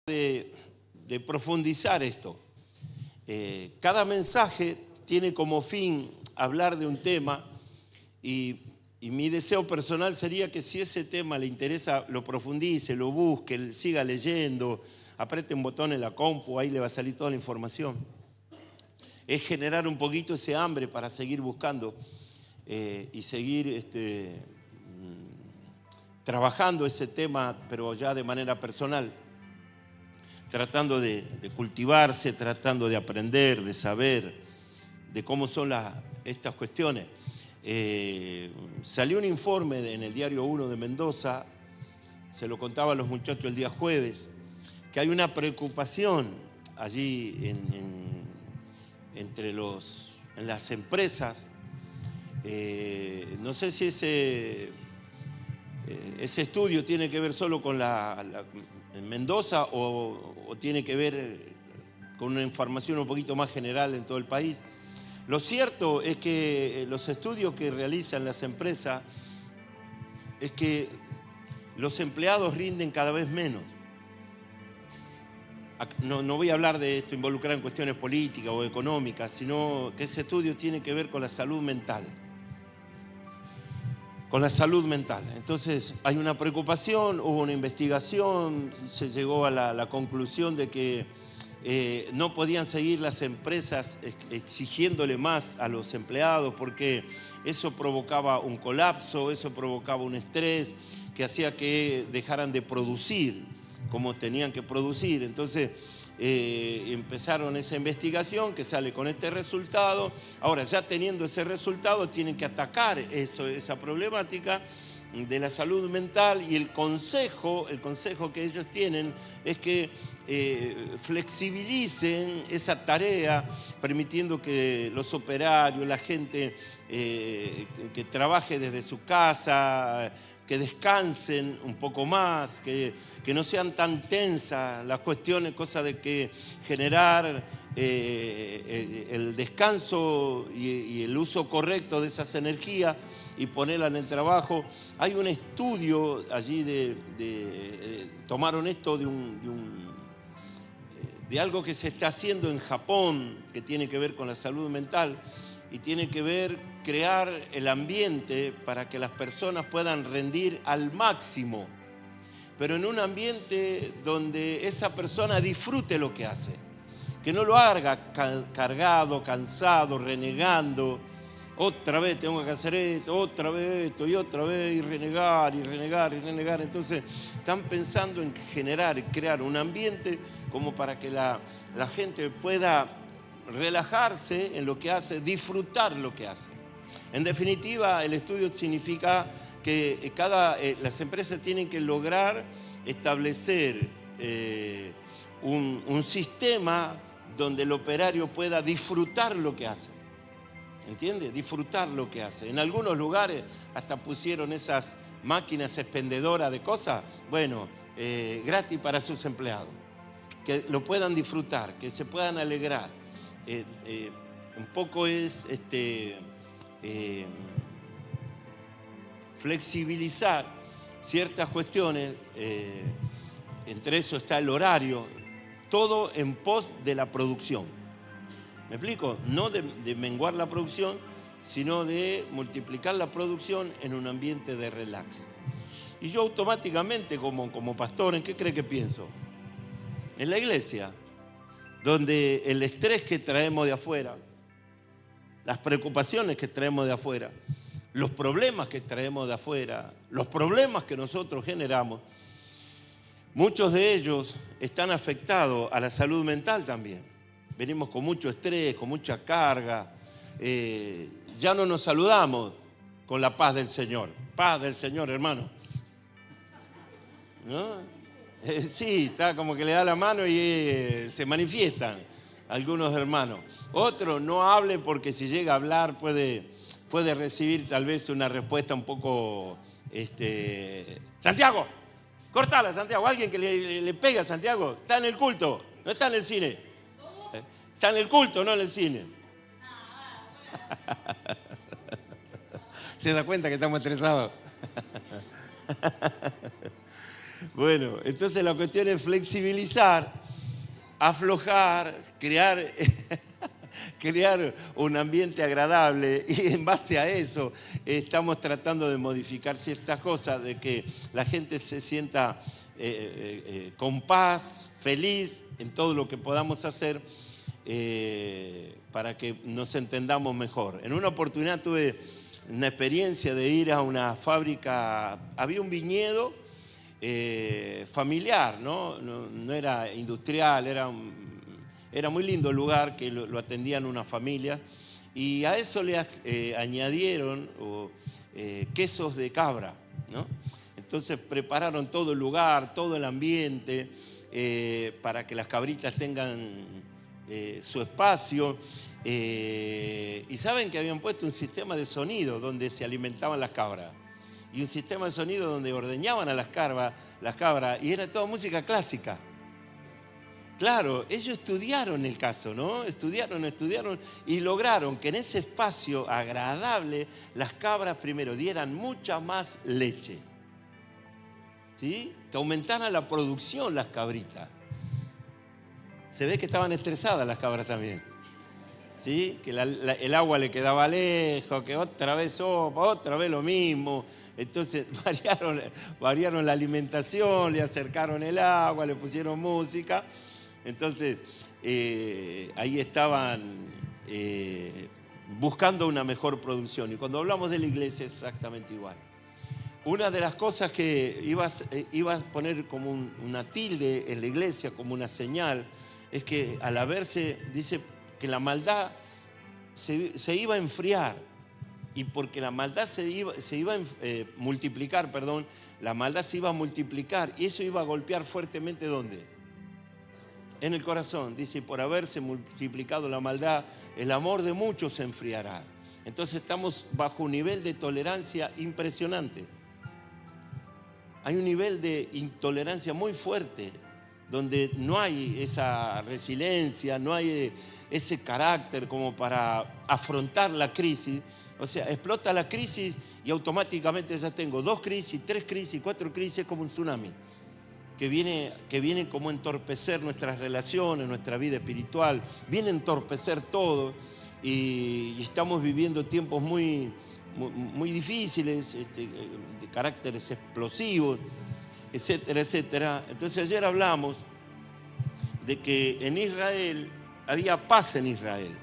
de profundizar esto. Cada mensaje tiene como fin hablar de un tema y mi deseo personal sería que si ese tema le interesa, lo profundice, lo busque, siga leyendo, apriete un botón en la compu, ahí le va a salir toda la información. Es generar un poquito ese hambre para seguir buscando y seguir trabajando ese tema, pero ya de manera personal, tratando de cultivarse, tratando de aprender, de saber de cómo son estas cuestiones. Salió un informe en el Diario 1 de Mendoza, se lo contaba a los muchachos el día jueves, que hay una preocupación allí en las empresas. No sé si ese estudio tiene que ver solo con en Mendoza o tiene que ver con una información un poquito más general en todo el país. Lo cierto es que los estudios que realizan las empresas es que los empleados rinden cada vez menos. No voy a hablar de esto involucrado en cuestiones políticas o económicas, sino que ese estudio tiene que ver con la salud mental. Con la salud mental. Entonces hay una preocupación, hubo una investigación, se llegó a la conclusión de que no podían seguir las empresas exigiéndole más a los empleados porque eso provocaba un colapso, eso provocaba un estrés que hacía que dejaran de producir como tenían que producir. Entonces empezaron esa investigación que sale con este resultado. Ahora, ya teniendo ese resultado, tienen que atacar esa problemática de la salud mental, y el consejo que ellos tienen es que flexibilicen esa tarea, permitiendo que los operarios, la gente que trabaje desde su casa, que descansen un poco más, que no sean tan tensas las cuestiones, cosa de que generar el descanso y el uso correcto de esas energías y ponerla en el trabajo. Hay un estudio allí tomaron esto de algo que se está haciendo en Japón, que tiene que ver con la salud mental y tiene que ver crear el ambiente para que las personas puedan rendir al máximo, pero en un ambiente donde esa persona disfrute lo que hace, que no lo haga cargado, cansado, renegando. Otra vez tengo que hacer esto, otra vez esto y otra vez, y renegar, y renegar, y renegar. Entonces están pensando en crear un ambiente como para que la gente pueda relajarse en lo que hace, disfrutar lo que hace. En definitiva, el estudio significa que las empresas tienen que lograr establecer un sistema donde el operario pueda disfrutar lo que hace. ¿Entiende? Disfrutar lo que hace. En algunos lugares hasta pusieron esas máquinas expendedoras de cosas, gratis para sus empleados. Que lo puedan disfrutar, que se puedan alegrar. Un poco es flexibilizar ciertas cuestiones, entre eso está el horario, todo en pos de la producción. ¿Me explico? No de menguar la producción, sino de multiplicar la producción en un ambiente de relax. Y yo automáticamente, como pastor, ¿en qué cree que pienso? En la iglesia, donde el estrés que traemos de afuera, las preocupaciones que traemos de afuera, los problemas que traemos de afuera, los problemas que nosotros generamos, muchos de ellos están afectados a la salud mental también. Venimos con mucho estrés, con mucha carga. Ya no nos saludamos con la paz del Señor. Paz del Señor, hermano. ¿No? Sí, está como que le da la mano y se manifiestan algunos hermanos. Otro, no hable porque si llega a hablar puede recibir tal vez una respuesta un poco... Santiago, cortala, Santiago. Alguien que le pega a Santiago. Está en el culto, no está en el cine. Está en el culto, no en el cine. ¿Se da cuenta que estamos estresados? Bueno, entonces la cuestión es flexibilizar, aflojar, crear un ambiente agradable, y en base a eso estamos tratando de modificar ciertas cosas, de que la gente se sienta con paz, feliz en todo lo que podamos hacer para que nos entendamos mejor. En una oportunidad tuve una experiencia de ir a una fábrica, había un viñedo familiar, no era industrial, era muy lindo el lugar, que lo atendían una familia, y a eso le añadieron quesos de cabra, ¿no? Entonces prepararon todo el lugar, todo el ambiente, para que las cabritas tengan su espacio. Y saben que habían puesto un sistema de sonido donde se alimentaban las cabras, y un sistema de sonido donde ordeñaban a las cabras, y era toda música clásica. Claro, ellos estudiaron el caso, ¿no? Estudiaron y lograron que en ese espacio agradable las cabras primero dieran mucha más leche, ¿sí? Que aumentaran la producción las cabritas. Se ve que estaban estresadas las cabras también, ¿sí? Que el agua le quedaba lejos, que otra vez sopa, otra vez lo mismo. Entonces variaron la alimentación, le acercaron el agua, le pusieron música. Entonces ahí estaban buscando una mejor producción. Y cuando hablamos de la iglesia es exactamente igual. Una de las cosas que iba a poner como una tilde en la iglesia, como una señal, es que al haberse, dice que la maldad se iba a enfriar, y porque la maldad se iba a multiplicar, la maldad se iba a multiplicar, y eso iba a golpear fuertemente, ¿dónde? En el corazón. Dice, por haberse multiplicado la maldad, el amor de muchos se enfriará. Entonces estamos bajo un nivel de tolerancia impresionante. Hay un nivel de intolerancia muy fuerte, donde no hay esa resiliencia, no hay ese carácter como para afrontar la crisis. O sea, explota la crisis y automáticamente ya tengo 2 crisis, 3 crisis, 4 crisis, como un tsunami que viene como a entorpecer nuestras relaciones, nuestra vida espiritual, viene a entorpecer todo, y estamos viviendo tiempos muy, muy, muy difíciles, de caracteres explosivos, etcétera, etcétera. Entonces ayer hablamos de que en Israel había paz en Israel.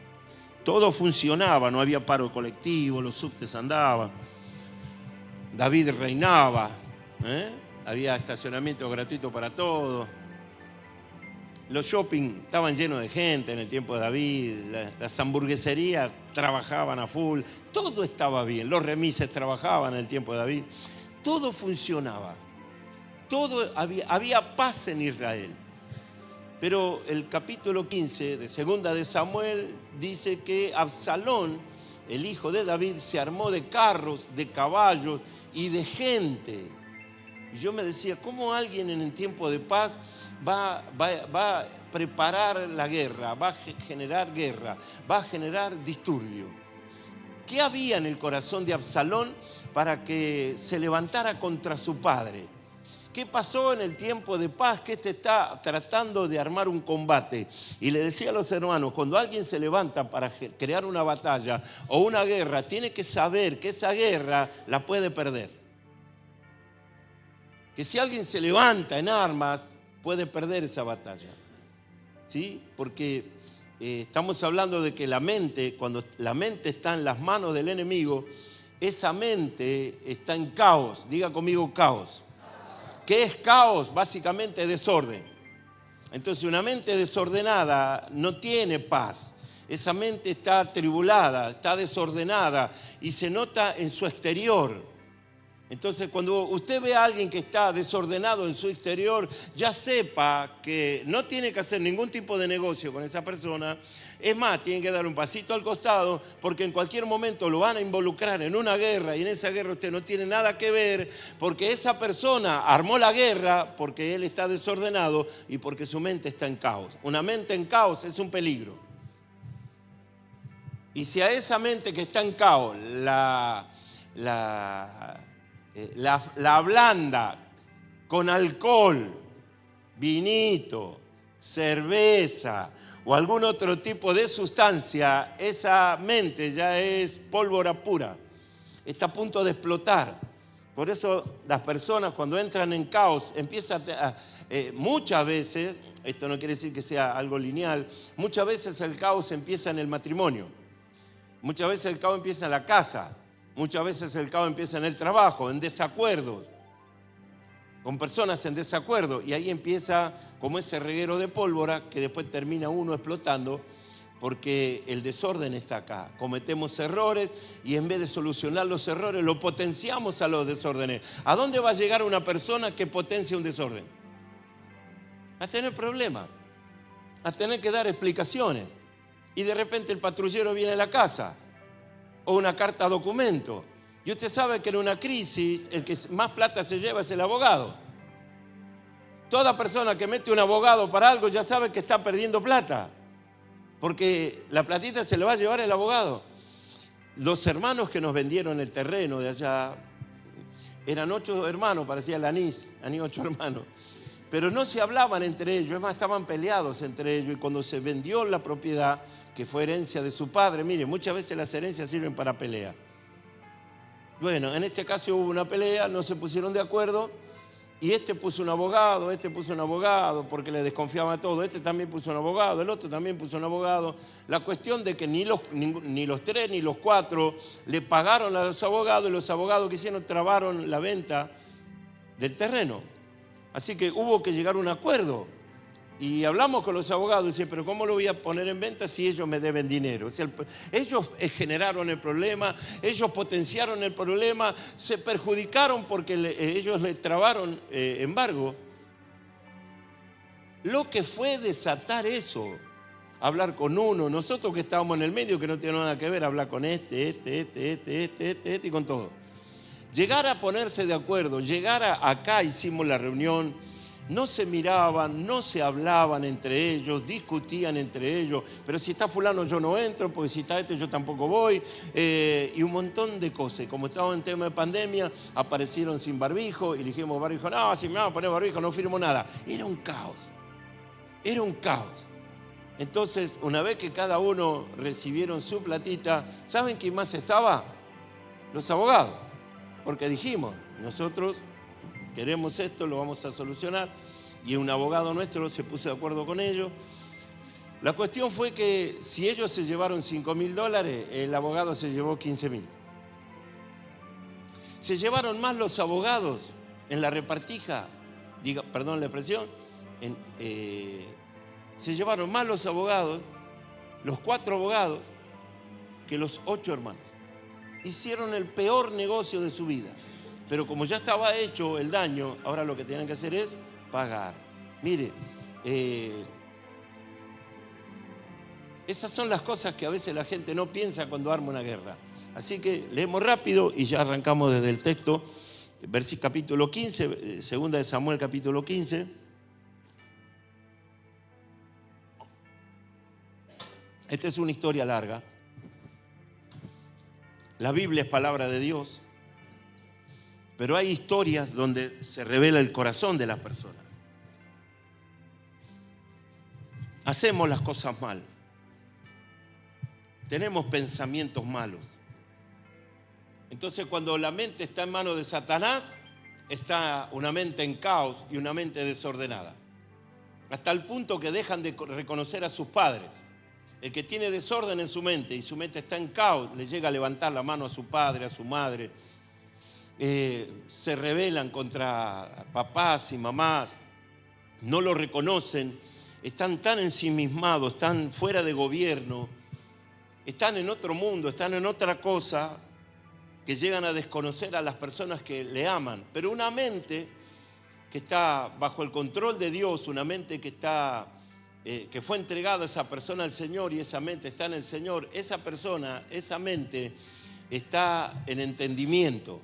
Todo funcionaba, no había paro colectivo, los subtes andaban, David reinaba, había estacionamiento gratuito para todos, los shopping estaban llenos de gente en el tiempo de David, las hamburgueserías trabajaban a full, todo estaba bien, los remises trabajaban en el tiempo de David, todo funcionaba, había paz en Israel. Pero el capítulo 15 de Segunda de Samuel dice que Absalón, el hijo de David, se armó de carros, de caballos y de gente. Y yo me decía, ¿cómo alguien en el tiempo de paz va a preparar la guerra, va a generar guerra, va a generar disturbio? ¿Qué había en el corazón de Absalón para que se levantara contra su padre? ¿Qué pasó en el tiempo de paz? Que está tratando de armar un combate. Y le decía a los hermanos, cuando alguien se levanta para crear una batalla o una guerra, tiene que saber que esa guerra la puede perder. Que si alguien se levanta en armas, puede perder esa batalla. ¿Sí? Porque estamos hablando de que la mente, cuando la mente está en las manos del enemigo, esa mente está en caos. Diga conmigo, caos. ¿Qué es caos? Básicamente desorden. Entonces una mente desordenada no tiene paz. Esa mente está atribulada, está desordenada y se nota en su exterior. Entonces cuando usted ve a alguien que está desordenado en su exterior, ya sepa que no tiene que hacer ningún tipo de negocio con esa persona. Es más, tiene que dar un pasito al costado, porque en cualquier momento lo van a involucrar en una guerra, y en esa guerra usted no tiene nada que ver, porque esa persona armó la guerra porque él está desordenado y porque su mente está en caos. Una mente en caos es un peligro. Y si a esa mente que está en caos la ablanda con alcohol, vinito, cerveza o algún otro tipo de sustancia, esa mente ya es pólvora pura, está a punto de explotar. Por eso las personas cuando entran en caos empiezan muchas veces, esto no quiere decir que sea algo lineal, muchas veces el caos empieza en el matrimonio, muchas veces el caos empieza en la casa, muchas veces el caos empieza en el trabajo, en desacuerdos, con personas en desacuerdo, y ahí empieza como ese reguero de pólvora que después termina uno explotando porque el desorden está acá. Cometemos errores y en vez de solucionar los errores, lo potenciamos a los desórdenes. ¿A dónde va a llegar una persona que potencia un desorden? A tener problemas, a tener que dar explicaciones. Y de repente el patrullero viene a la casa, o una carta documento. Y usted sabe que en una crisis el que más plata se lleva es el abogado. Toda persona que mete un abogado para algo ya sabe que está perdiendo plata, porque la platita se le va a llevar el abogado. Los hermanos que nos vendieron el terreno de allá, eran 8 hermanos, parecía el anís 8 hermanos, pero no se hablaban entre ellos, es más, estaban peleados entre ellos, y cuando se vendió la propiedad, que fue herencia de su padre, mire, muchas veces las herencias sirven para pelea. Bueno, en este caso hubo una pelea, no se pusieron de acuerdo, y este puso un abogado porque le desconfiaba todo, este también puso un abogado, el otro también puso un abogado. La cuestión de que ni los 3 ni los 4 le pagaron a los abogados, y los abogados que hicieron trabaron la venta del terreno. Así que hubo que llegar a un acuerdo. Y hablamos con los abogados y dice, pero ¿cómo lo voy a poner en venta si ellos me deben dinero? O sea, ellos generaron el problema, ellos potenciaron el problema, se perjudicaron porque ellos le trabaron embargo. Lo que fue desatar eso, hablar con uno, nosotros que estábamos en el medio, que no tiene nada que ver, hablar con este y con todo. Llegar a ponerse de acuerdo, acá hicimos la reunión. No se miraban, no se hablaban entre ellos, discutían entre ellos, pero si está fulano yo no entro, porque si está este yo tampoco voy, y un montón de cosas. Y como estábamos en tema de pandemia, aparecieron sin barbijo, y le dijimos barbijo, no, si me van a poner barbijo no firmo nada. Era un caos. Entonces, una vez que cada uno recibieron su platita, ¿saben quién más estaba? Los abogados, porque dijimos, nosotros queremos esto, lo vamos a solucionar. Y un abogado nuestro se puso de acuerdo con ellos. La cuestión fue que si ellos se llevaron $5.000, el abogado se llevó 15.000. Se llevaron más los abogados en la repartija, perdón la expresión, se llevaron más los abogados, los 4 abogados, que los 8 hermanos. Hicieron el peor negocio de su vida. Pero como ya estaba hecho el daño, ahora lo que tienen que hacer es pagar. Mire, esas son las cosas que a veces la gente no piensa cuando arma una guerra. Así que leemos rápido y ya arrancamos desde el texto, capítulo 15, segunda de Samuel, capítulo 15. Esta es una historia larga. La Biblia es palabra de Dios. Pero hay historias donde se revela el corazón de las personas. Hacemos las cosas mal. Tenemos pensamientos malos. Entonces, cuando la mente está en manos de Satanás, está una mente en caos y una mente desordenada. Hasta el punto que dejan de reconocer a sus padres. El que tiene desorden en su mente y su mente está en caos, le llega a levantar la mano a su padre, a su madre. Se rebelan contra papás y mamás, no lo reconocen, están tan ensimismados, están fuera de gobierno, están en otro mundo, están en otra cosa, que llegan a desconocer a las personas que le aman. Pero una mente que está bajo el control de Dios, una mente que que fue entregada a esa persona al Señor y esa mente está en el Señor, esa persona, esa mente está en entendimiento,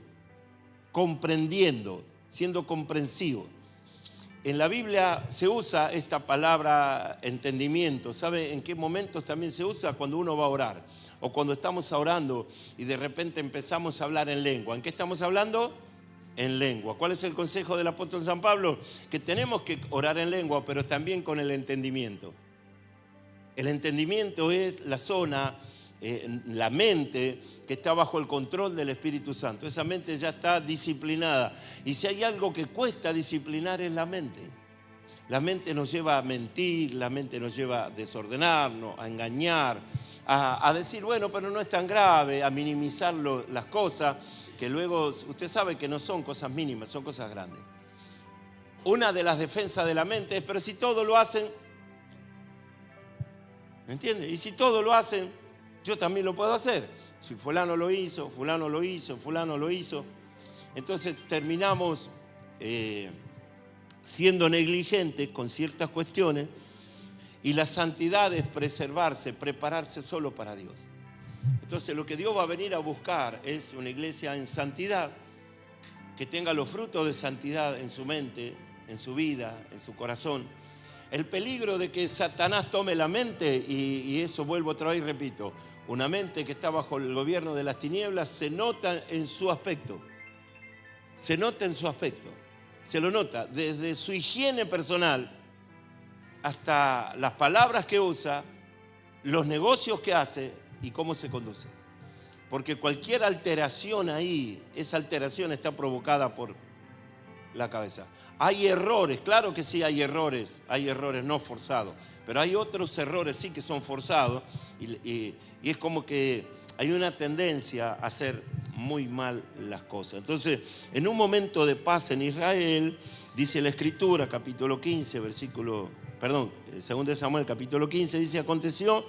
comprendiendo, siendo comprensivo. En la Biblia se usa esta palabra entendimiento. ¿Sabe en qué momentos también se usa? Cuando uno va a orar o cuando estamos orando y de repente empezamos a hablar en lengua. ¿En qué estamos hablando? en lengua. ¿Cuál es el consejo del apóstol San Pablo? Que tenemos que orar en lengua, pero también con el entendimiento. El entendimiento es la zona, la mente que está bajo el control del Espíritu Santo. Esa mente ya está disciplinada. Y si hay algo que cuesta disciplinar es la mente. La mente nos lleva a mentir, la mente nos lleva a desordenarnos, a engañar, a decir, bueno, pero no es tan grave, a minimizar las cosas, que luego usted sabe que no son cosas mínimas, son cosas grandes. Una de las defensas de la mente es, pero si todo lo hacen, ¿me entiende? Y si todo lo hacen, yo también lo puedo hacer. Si fulano lo hizo, fulano lo hizo, fulano lo hizo. Entonces terminamos siendo negligentes con ciertas cuestiones, y la santidad es preservarse, prepararse solo para Dios. Entonces lo que Dios va a venir a buscar es una iglesia en santidad, que tenga los frutos de santidad en su mente, en su vida, en su corazón. El peligro de que Satanás tome la mente, y eso vuelvo otra vez y repito, una mente que está bajo el gobierno de las tinieblas se nota en su aspecto. Se nota en su aspecto. Se lo nota desde su higiene personal hasta las palabras que usa, los negocios que hace y cómo se conduce. Porque cualquier alteración ahí, esa alteración está provocada por la cabeza. Hay errores, claro que sí hay errores no forzados, pero hay otros errores sí que son forzados, y es como que hay una tendencia a hacer muy mal las cosas. Entonces, en un momento de paz en Israel, dice la Escritura, capítulo 15, 2 de Samuel, capítulo 15, dice, aconteció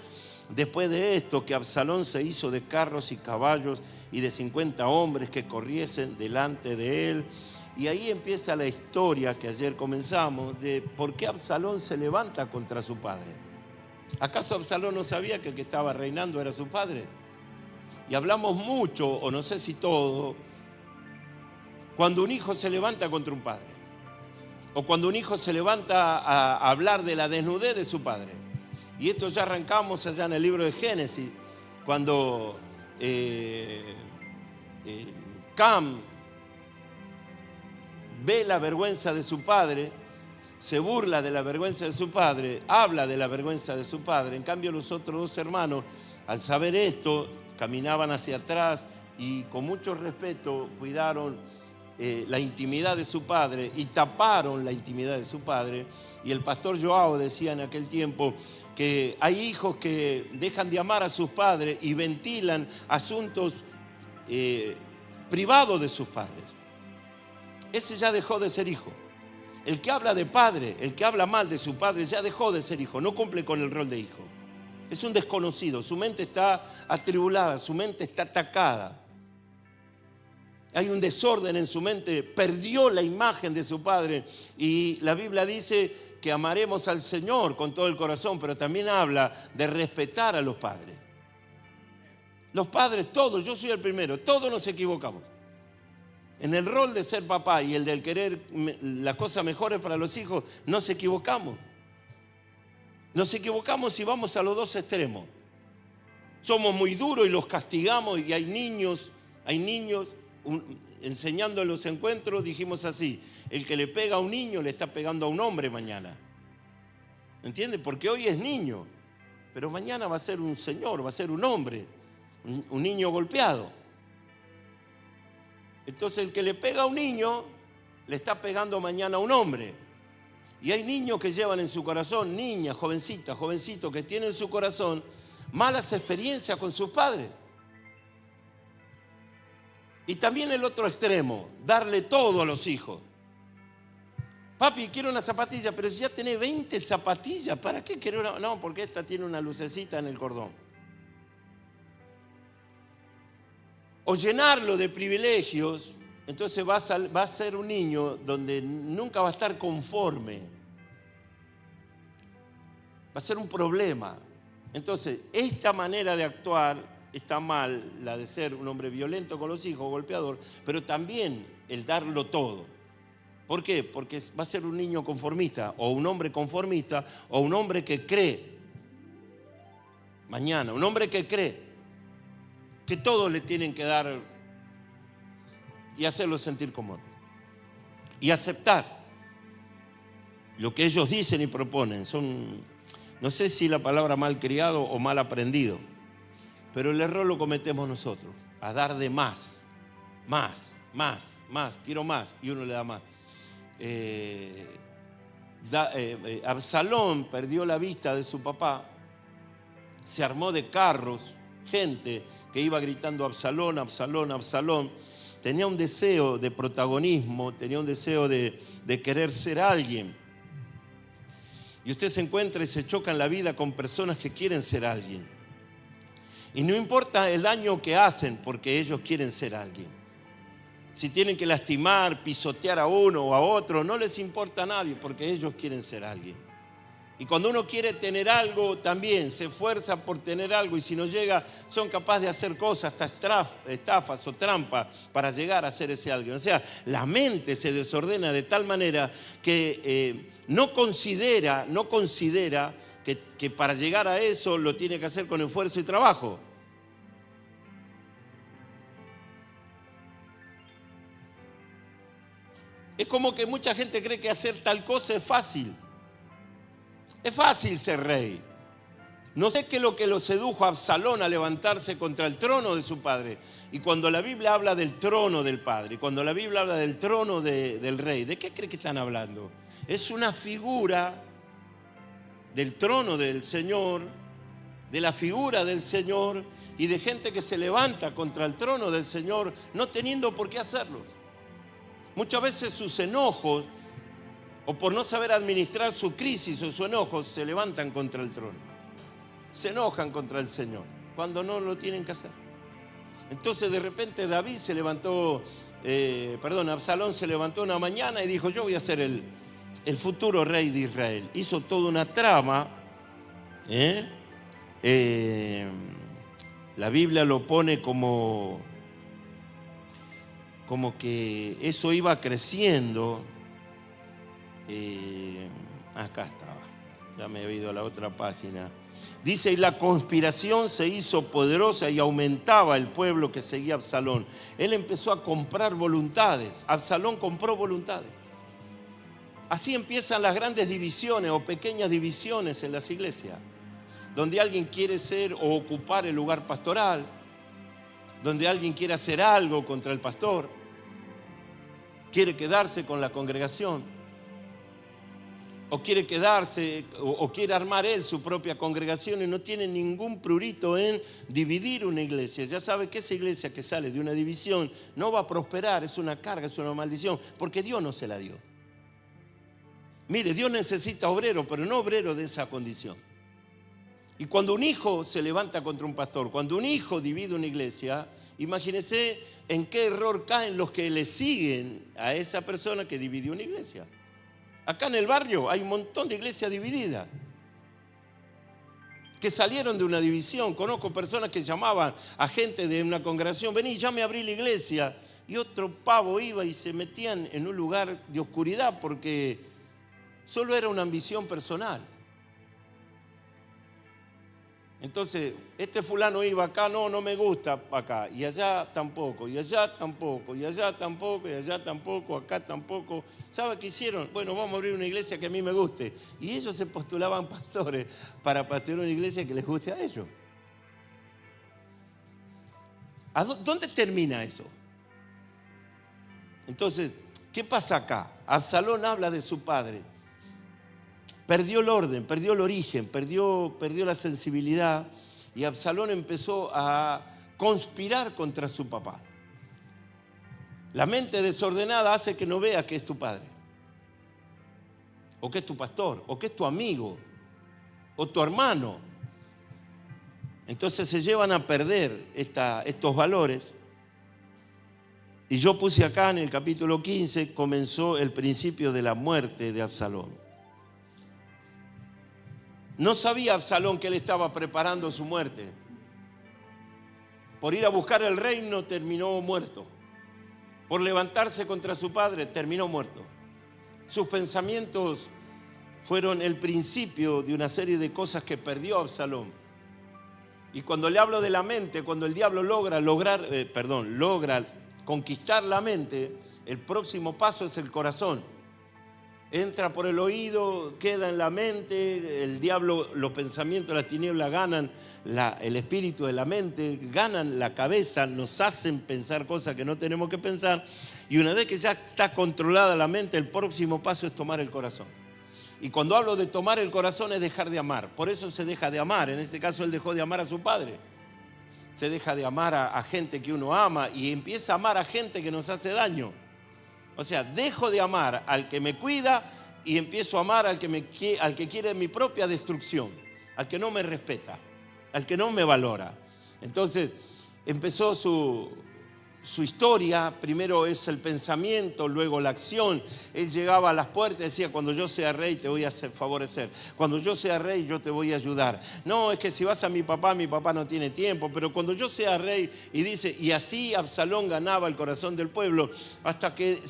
después de esto que Absalón se hizo de carros y caballos y de 50 hombres que corriesen delante de él. Y ahí empieza la historia que ayer comenzamos de por qué Absalón se levanta contra su padre. ¿Acaso Absalón no sabía que el que estaba reinando era su padre? Y hablamos mucho, o no sé si todo, cuando un hijo se levanta contra un padre, o cuando un hijo se levanta a hablar de la desnudez de su padre. Y esto ya arrancamos allá en el libro de Génesis, cuando Cam ve la vergüenza de su padre, se burla de la vergüenza de su padre, habla de la vergüenza de su padre. En cambio, los otros dos hermanos, al saber esto, caminaban hacia atrás y con mucho respeto cuidaron la intimidad de su padre y taparon la intimidad de su padre. Y el pastor Joao decía en aquel tiempo que hay hijos que dejan de amar a sus padres y ventilan asuntos privados de sus padres. Ese ya dejó de ser hijo. El que habla de padre, el que habla mal de su padre, ya dejó de ser hijo, no cumple con el rol de hijo. Es un desconocido, su mente está atribulada, su mente está atacada. Hay un desorden en su mente, perdió la imagen de su padre. Y la Biblia dice que amaremos al Señor con todo el corazón, pero también habla de respetar a los padres. Los padres, todos, yo soy el primero, todos nos equivocamos. En el rol de ser papá y el del querer las cosas mejores para los hijos, nos equivocamos. Nos equivocamos y vamos a los dos extremos. Somos muy duros y los castigamos, y hay niños, enseñando en los encuentros, dijimos así, el que le pega a un niño le está pegando a un hombre mañana. ¿Entiende? Porque hoy es niño, pero mañana va a ser un señor, va a ser un hombre, un niño golpeado. Entonces el que le pega a un niño le está pegando mañana a un hombre. Y hay niños que llevan en su corazón, niñas, jovencitas, jovencitos que tienen en su corazón malas experiencias con sus padres. Y también el otro extremo, darle todo a los hijos. Papi, quiero una zapatilla, pero si ya tenés 20 zapatillas, ¿para qué quiero una? No, porque esta tiene una lucecita en el cordón. O llenarlo de privilegios, entonces va a ser un niño donde nunca va a estar conforme. Va a ser un problema. Entonces, esta manera de actuar está mal, la de ser un hombre violento con los hijos, golpeador, pero también el darlo todo. ¿Por qué? Porque va a ser un niño conformista, o un hombre conformista, o un hombre que cree. Mañana, un hombre que cree que todos le tienen que dar y hacerlo sentir cómodo. y aceptar lo que ellos dicen y proponen. No sé si la palabra mal criado o mal aprendido, pero el error lo cometemos nosotros, a dar de más, quiero más, y uno le da más. Absalón perdió la vista de su papá, se armó de carros, gente que iba gritando Absalón, Absalón, Absalón. Tenía un deseo de protagonismo, tenía un deseo de querer ser alguien. Y usted se encuentra y se choca en la vida con personas que quieren ser alguien. Y no importa el daño que hacen porque ellos quieren ser alguien. Si tienen que lastimar, pisotear a uno o a otro, no les importa a nadie porque ellos quieren ser alguien. Y cuando uno quiere tener algo, también se esfuerza por tener algo, y si no llega, son capaces de hacer cosas, hasta estafas o trampas para llegar a ser ese alguien. O sea, la mente se desordena de tal manera que no considera que para llegar a eso lo tiene que hacer con esfuerzo y trabajo. Es como que mucha gente cree que hacer tal cosa es fácil. Es fácil ser rey. No sé qué es lo que lo sedujo a Absalón a levantarse contra el trono de su padre. Y cuando la Biblia habla del trono del padre, y cuando la Biblia habla del trono del rey, ¿de qué cree que están hablando? Es una figura del trono del Señor, de la figura del Señor y de gente que se levanta contra el trono del Señor no teniendo por qué hacerlo. Muchas veces sus enojos, o por no saber administrar su crisis o su enojo, se levantan contra el trono. Se enojan contra el Señor, cuando no lo tienen que hacer. Entonces de repente Absalón se levantó una mañana y dijo: yo voy a ser el futuro rey de Israel. Hizo toda una trama. La Biblia lo pone como que eso iba creciendo. Acá estaba, ya me he ido a la otra página. Dice: y la conspiración se hizo poderosa y aumentaba el pueblo que seguía a Absalón. Él empezó a comprar voluntades. Absalón compró voluntades. Así empiezan las grandes divisiones o pequeñas divisiones en las iglesias, donde alguien quiere ser o ocupar el lugar pastoral, donde alguien quiere hacer algo contra el pastor, quiere quedarse con la congregación, o quiere quedarse o quiere armar él su propia congregación, y no tiene ningún prurito en dividir una iglesia. Ya sabe que esa iglesia que sale de una división no va a prosperar, es una carga, es una maldición, porque Dios no se la dio. Mire, Dios necesita obrero, pero no obrero de esa condición. Y cuando un hijo se levanta contra un pastor, cuando un hijo divide una iglesia, imagínese en qué error caen los que le siguen a esa persona que dividió una iglesia. Acá en el barrio hay un montón de iglesias divididas que salieron de una división. Conozco personas que llamaban a gente de una congregación: vení, ya me abrí la iglesia. Y otro pavo iba y se metían en un lugar de oscuridad porque solo era una ambición personal. Entonces, este fulano iba acá, no me gusta acá, y allá tampoco, y allá tampoco, y allá tampoco, y allá tampoco, acá tampoco. ¿Sabe qué hicieron? Bueno, vamos a abrir una iglesia que a mí me guste. Y ellos se postulaban pastores para pastorear una iglesia que les guste a ellos. ¿Dónde termina eso? Entonces, ¿qué pasa acá? Absalón habla de su padre. Perdió el orden, perdió el origen, perdió la sensibilidad, y Absalón empezó a conspirar contra su papá. La mente desordenada hace que no vea que es tu padre, o que es tu pastor, o que es tu amigo, o tu hermano. Entonces se llevan a perder estos valores. Y yo puse acá en el capítulo 15, comenzó el principio de la muerte de Absalón. No sabía Absalón que él estaba preparando su muerte. Por ir a buscar el reino terminó muerto. Por levantarse contra su padre terminó muerto. Sus pensamientos fueron el principio de una serie de cosas que perdió Absalón. Y cuando le hablo de la mente, cuando el diablo logra conquistar la mente, El próximo paso es el corazón. Entra por el oído, queda en la mente, el diablo, los pensamientos de las tinieblas ganan el espíritu de la mente, ganan la cabeza, nos hacen pensar cosas que no tenemos que pensar. Y una vez que ya está controlada la mente, el próximo paso es tomar el corazón. Y cuando hablo de tomar el corazón es dejar de amar. Por eso se deja de amar. En este caso él dejó de amar a su padre. Se deja de amar a gente que uno ama y empieza a amar a gente que nos hace daño. O sea, dejo de amar al que me cuida y empiezo a amar al que quiere mi propia destrucción, al que no me respeta, al que no me valora. Entonces empezó su historia. Primero es el pensamiento, luego la acción. Él llegaba a las puertas y decía: cuando yo sea rey te voy a favorecer, cuando yo sea rey yo te voy a ayudar. No, es que si vas a mi papá no tiene tiempo, pero cuando yo sea rey. Y dice, y así Absalón ganaba el corazón del pueblo, hasta que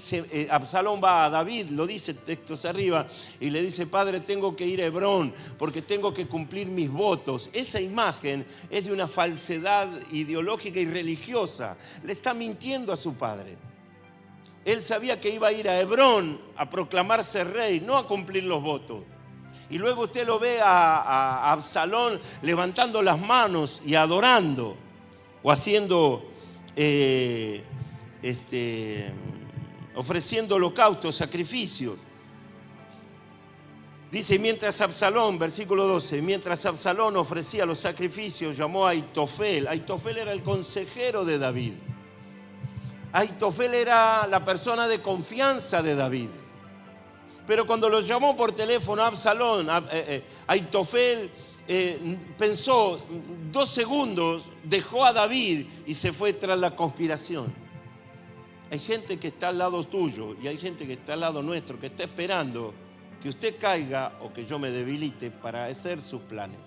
Absalón va a David, lo dice textos arriba, y le dice: padre, tengo que ir a Hebrón porque tengo que cumplir mis votos. Esa imagen es de una falsedad ideológica y religiosa. Le está mintiendo a su padre. Él sabía que iba a ir a Hebrón a proclamarse rey, no a cumplir los votos. Y luego usted lo ve a Absalón levantando las manos y adorando, o haciendo, ofreciendo holocaustos, sacrificios. Dice: mientras Absalón, versículo 12, mientras Absalón ofrecía los sacrificios, llamó a Aitofel. Aitofel era el consejero de David. Aitofel era la persona de confianza de David. Pero cuando lo llamó por teléfono a Absalón, Aitofel pensó 2 segundos, dejó a David y se fue tras la conspiración. Hay gente que está al lado tuyo y hay gente que está al lado nuestro, que está esperando que usted caiga o que yo me debilite para hacer sus planes.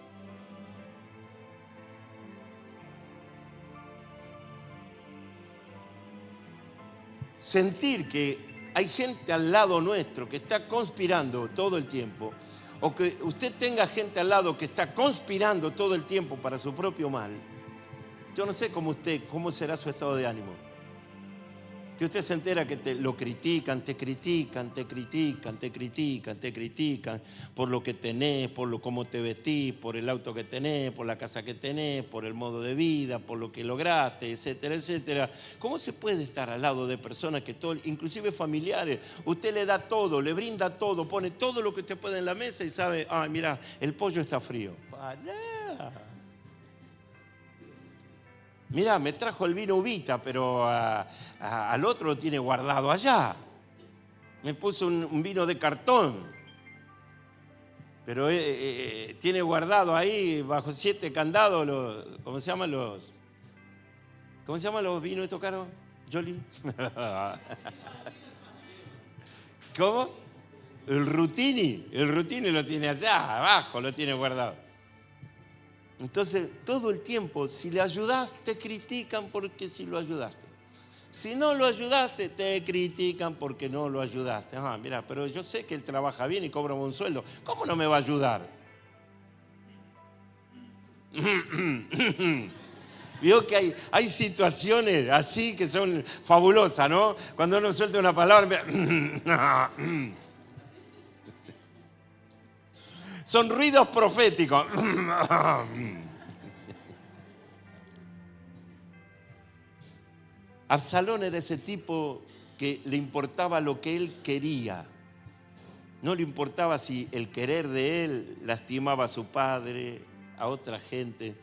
Sentir que hay gente al lado nuestro que está conspirando todo el tiempo, o que usted tenga gente al lado que está conspirando todo el tiempo para su propio mal, yo no sé cómo será su estado de ánimo. Que usted se entera que lo critican, te critican por lo que tenés, por cómo te vestís, por el auto que tenés, por la casa que tenés, por el modo de vida, por lo que lograste, etcétera, etcétera. ¿Cómo se puede estar al lado de personas que inclusive familiares, usted le da todo, le brinda todo, pone todo lo que usted puede en la mesa y sabe: ay, mira, el pollo está frío? Pará. Mira, me trajo el vino Uvita, pero al otro lo tiene guardado allá. Me puso un vino de cartón, pero tiene guardado ahí bajo 7 candados ¿cómo se llaman los vinos estos caros? Jolly. ¿Cómo? El Rutini lo tiene allá abajo, lo tiene guardado. Entonces, todo el tiempo, si le ayudaste, te critican porque si lo ayudaste. Si no lo ayudaste, te critican porque no lo ayudaste. Ah, mira, pero yo sé que él trabaja bien y cobra un sueldo. ¿Cómo no me va a ayudar? Vio que hay situaciones así que son fabulosas, ¿no? Cuando uno suelta una palabra... Son ruidos proféticos. Absalón era ese tipo que le importaba lo que él quería. No le importaba si el querer de él lastimaba a su padre, a otra gente.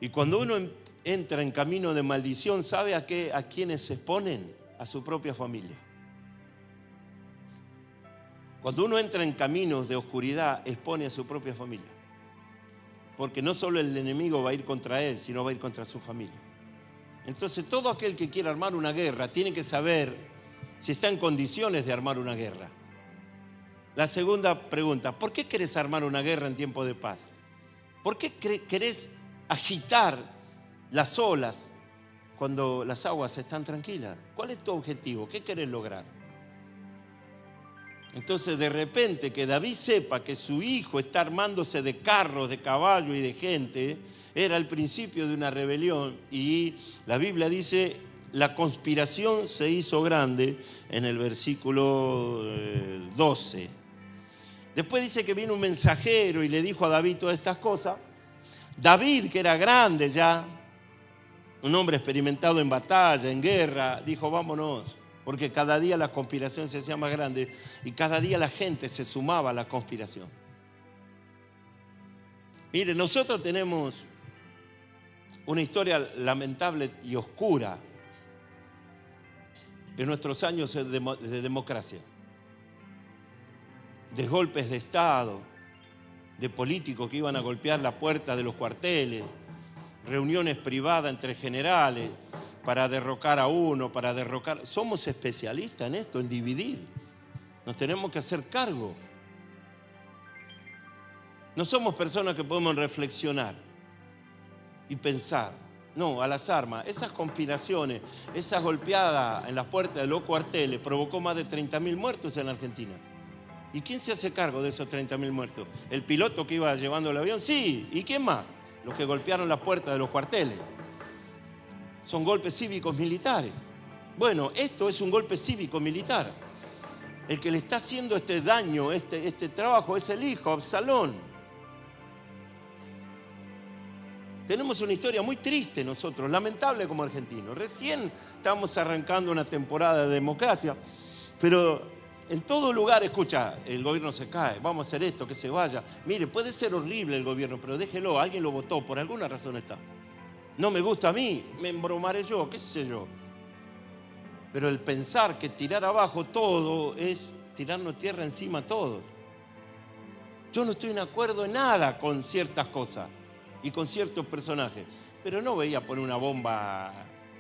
Y cuando uno entra en camino de maldición, ¿sabe a quiénes se exponen? A su propia familia. Cuando uno entra en caminos de oscuridad, expone a su propia familia. Porque no solo el enemigo va a ir contra él, sino va a ir contra su familia. Entonces, todo aquel que quiera armar una guerra tiene que saber si está en condiciones de armar una guerra. La segunda pregunta: ¿por qué querés armar una guerra en tiempo de paz? ¿Por qué querés agitar las olas cuando las aguas están tranquilas? ¿Cuál es tu objetivo? ¿Qué querés lograr? Entonces, de repente, que David sepa que su hijo está armándose de carros, de caballos y de gente, era el principio de una rebelión. Y la Biblia dice, la conspiración se hizo grande en el versículo 12. Después dice que vino un mensajero y le dijo a David todas estas cosas. David, que era grande ya, un hombre experimentado en batalla, en guerra, dijo vámonos, porque cada día la conspiración se hacía más grande y cada día la gente se sumaba a la conspiración. Mire, nosotros tenemos una historia lamentable y oscura en nuestros años de democracia, de golpes de Estado, de políticos que iban a golpear la puerta de los cuarteles, reuniones privadas entre generales para derrocar a uno, para derrocar. Somos especialistas en esto, en dividir. Nos tenemos que hacer cargo. No somos personas que podemos reflexionar y pensar. No, a las armas. Esas conspiraciones, esas golpeadas en las puertas de los cuarteles provocó más de 30.000 muertos en Argentina. ¿Y quién se hace cargo de esos 30.000 muertos? ¿El piloto que iba llevando el avión? Sí. ¿Y quién más? Los que golpearon las puertas de los cuarteles. Son golpes cívicos militares. Bueno, esto es un golpe cívico militar. El que le está haciendo este daño, este trabajo, es el hijo, Absalón. Tenemos una historia muy triste nosotros, lamentable como argentinos. Recién estamos arrancando una temporada de democracia, pero en todo lugar, escucha, el gobierno se cae, vamos a hacer esto, que se vaya. Mire, puede ser horrible el gobierno, pero déjelo, alguien lo votó, por alguna razón está. No me gusta a mí, me embromaré yo, qué sé yo. Pero el pensar que tirar abajo todo es tirarnos tierra encima a todos. Yo no estoy de acuerdo en nada con ciertas cosas y con ciertos personajes, pero no veía poner una bomba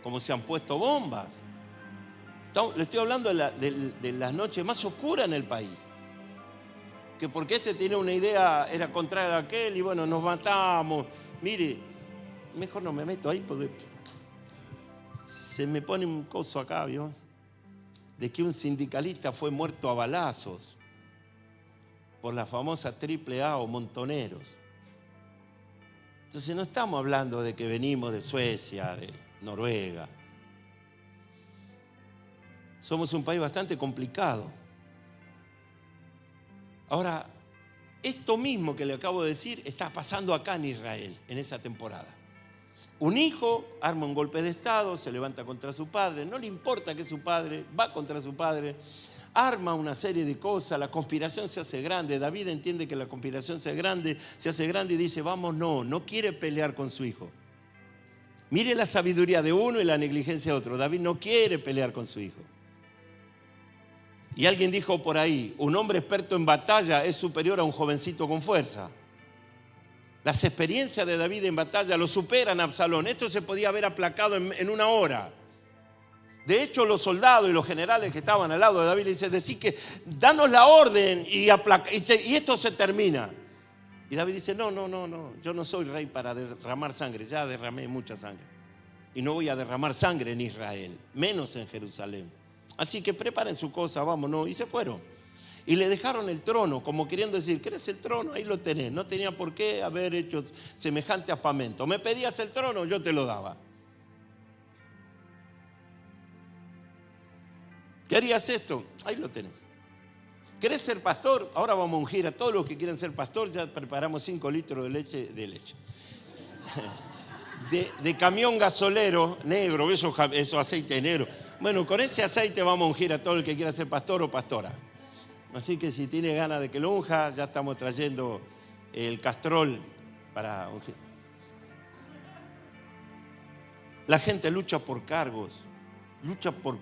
como se han puesto bombas. Le estoy hablando de las noches más oscuras en el país. Que porque este tiene una idea, era contraria a aquel y bueno, nos matamos. Mire, mejor no me meto ahí porque se me pone un coso acá, ¿vio? De que un sindicalista fue muerto a balazos por la famosa AAA o Montoneros. Entonces no estamos hablando de que venimos de Suecia, de Noruega. Somos un país bastante complicado. Ahora, esto mismo que le acabo de decir está pasando acá en Israel, en esa temporada. Un hijo arma un golpe de Estado, se levanta contra su padre, no le importa que su padre, va contra su padre, arma una serie de cosas, la conspiración se hace grande. David entiende que la conspiración se hace grande y dice, vamos, no quiere pelear con su hijo. Mire la sabiduría de uno y la negligencia de otro. David no quiere pelear con su hijo. Y alguien dijo por ahí, un hombre experto en batalla es superior a un jovencito con fuerza. Las experiencias de David en batalla lo superan a Absalón. Esto se podía haber aplacado en una hora. De hecho, los soldados y los generales que estaban al lado de David le dicen, decir que danos la orden y esto se termina. Y David dice, no, yo no soy rey para derramar sangre, ya derramé mucha sangre. Y no voy a derramar sangre en Israel, menos en Jerusalén. Así que preparen su cosa, vámonos. Y se fueron. Y le dejaron el trono, como queriendo decir, ¿querés el trono? Ahí lo tenés. No tenía por qué haber hecho semejante afamento. Me pedías el trono, yo te lo daba. ¿Querías esto? Ahí lo tenés. ¿Querés ser pastor? Ahora vamos a ungir a todos los que quieren ser pastor. Ya preparamos 5 litros de leche. De camión gasolero negro, eso aceite negro. Bueno, con ese aceite vamos a ungir a todo el que quiera ser pastor o pastora. Así que si tiene ganas de que lo unja, ya estamos trayendo el castrol para ungir. La gente lucha por cargos, lucha por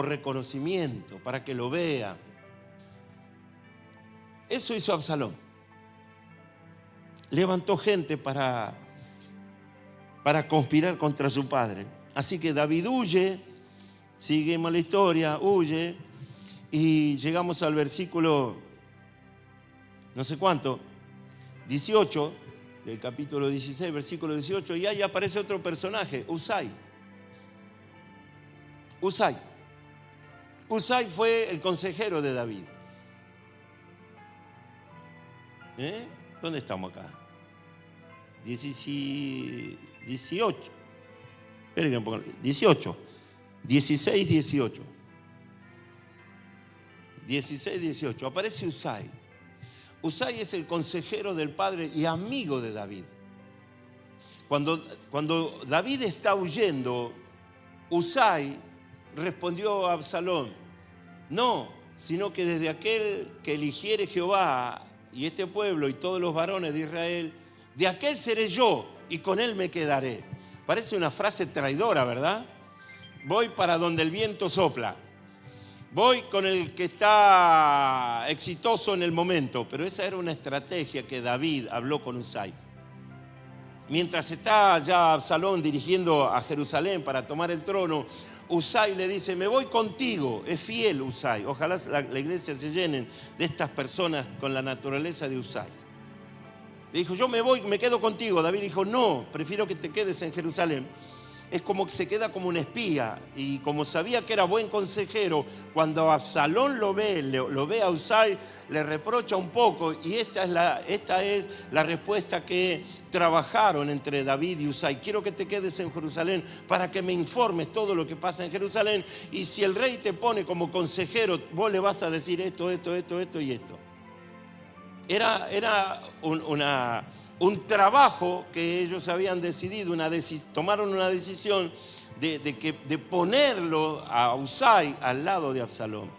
reconocimiento, para que lo vean. Eso hizo Absalón. Levantó gente para conspirar contra su padre. Así que David huye, seguimos la historia, huye, y llegamos al versículo, no sé cuánto, 18, del capítulo 16, versículo 18, y ahí aparece otro personaje, Usai. Usai fue el consejero de David. ¿Dónde estamos acá? 18. Esperen un poco. 18. 16, 18. 16, 18. Aparece Usai. Usai es el consejero del padre y amigo de David. Cuando David está huyendo, Usai respondió a Absalón: no, sino que desde aquel que eligiere Jehová y este pueblo y todos los varones de Israel, de aquel seré yo y con él me quedaré. Parece una frase traidora, ¿verdad? Voy para donde el viento sopla. Voy con el que está exitoso en el momento. Pero esa era una estrategia que David habló con Usai. Mientras está ya Absalón dirigiendo a Jerusalén para tomar el trono, Usai le dice: me voy contigo. Es fiel Usai. Ojalá la iglesia se llenen de estas personas con la naturaleza de Usai. Le dijo: yo me voy, me quedo contigo. David dijo: no, prefiero que te quedes en Jerusalén. Es como que se queda como un espía. Y como sabía que era buen consejero, cuando Absalón lo ve a Usai, le reprocha un poco. Y esta es la respuesta que trabajaron entre David y Usai: quiero que te quedes en Jerusalén para que me informes todo lo que pasa en Jerusalén. Y si el rey te pone como consejero, vos le vas a decir esto y esto. Era un trabajo que ellos habían decidido, tomaron una decisión de ponerlo a Usai al lado de Absalón.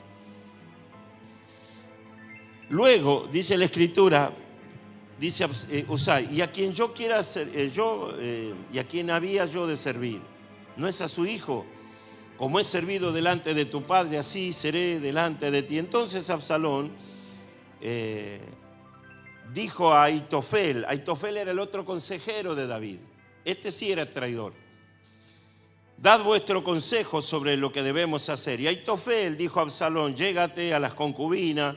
Luego, dice la Escritura, dice Usai: y a quien yo quiera y a quien había yo de servir, no es a su hijo. Como he servido delante de tu padre, así seré delante de ti. Entonces Absalón dijo a Ahitofel. Ahitofel era el otro consejero de David. Este sí era traidor. Dad vuestro consejo sobre lo que debemos hacer. Y Ahitofel dijo a Absalón: llégate a las concubinas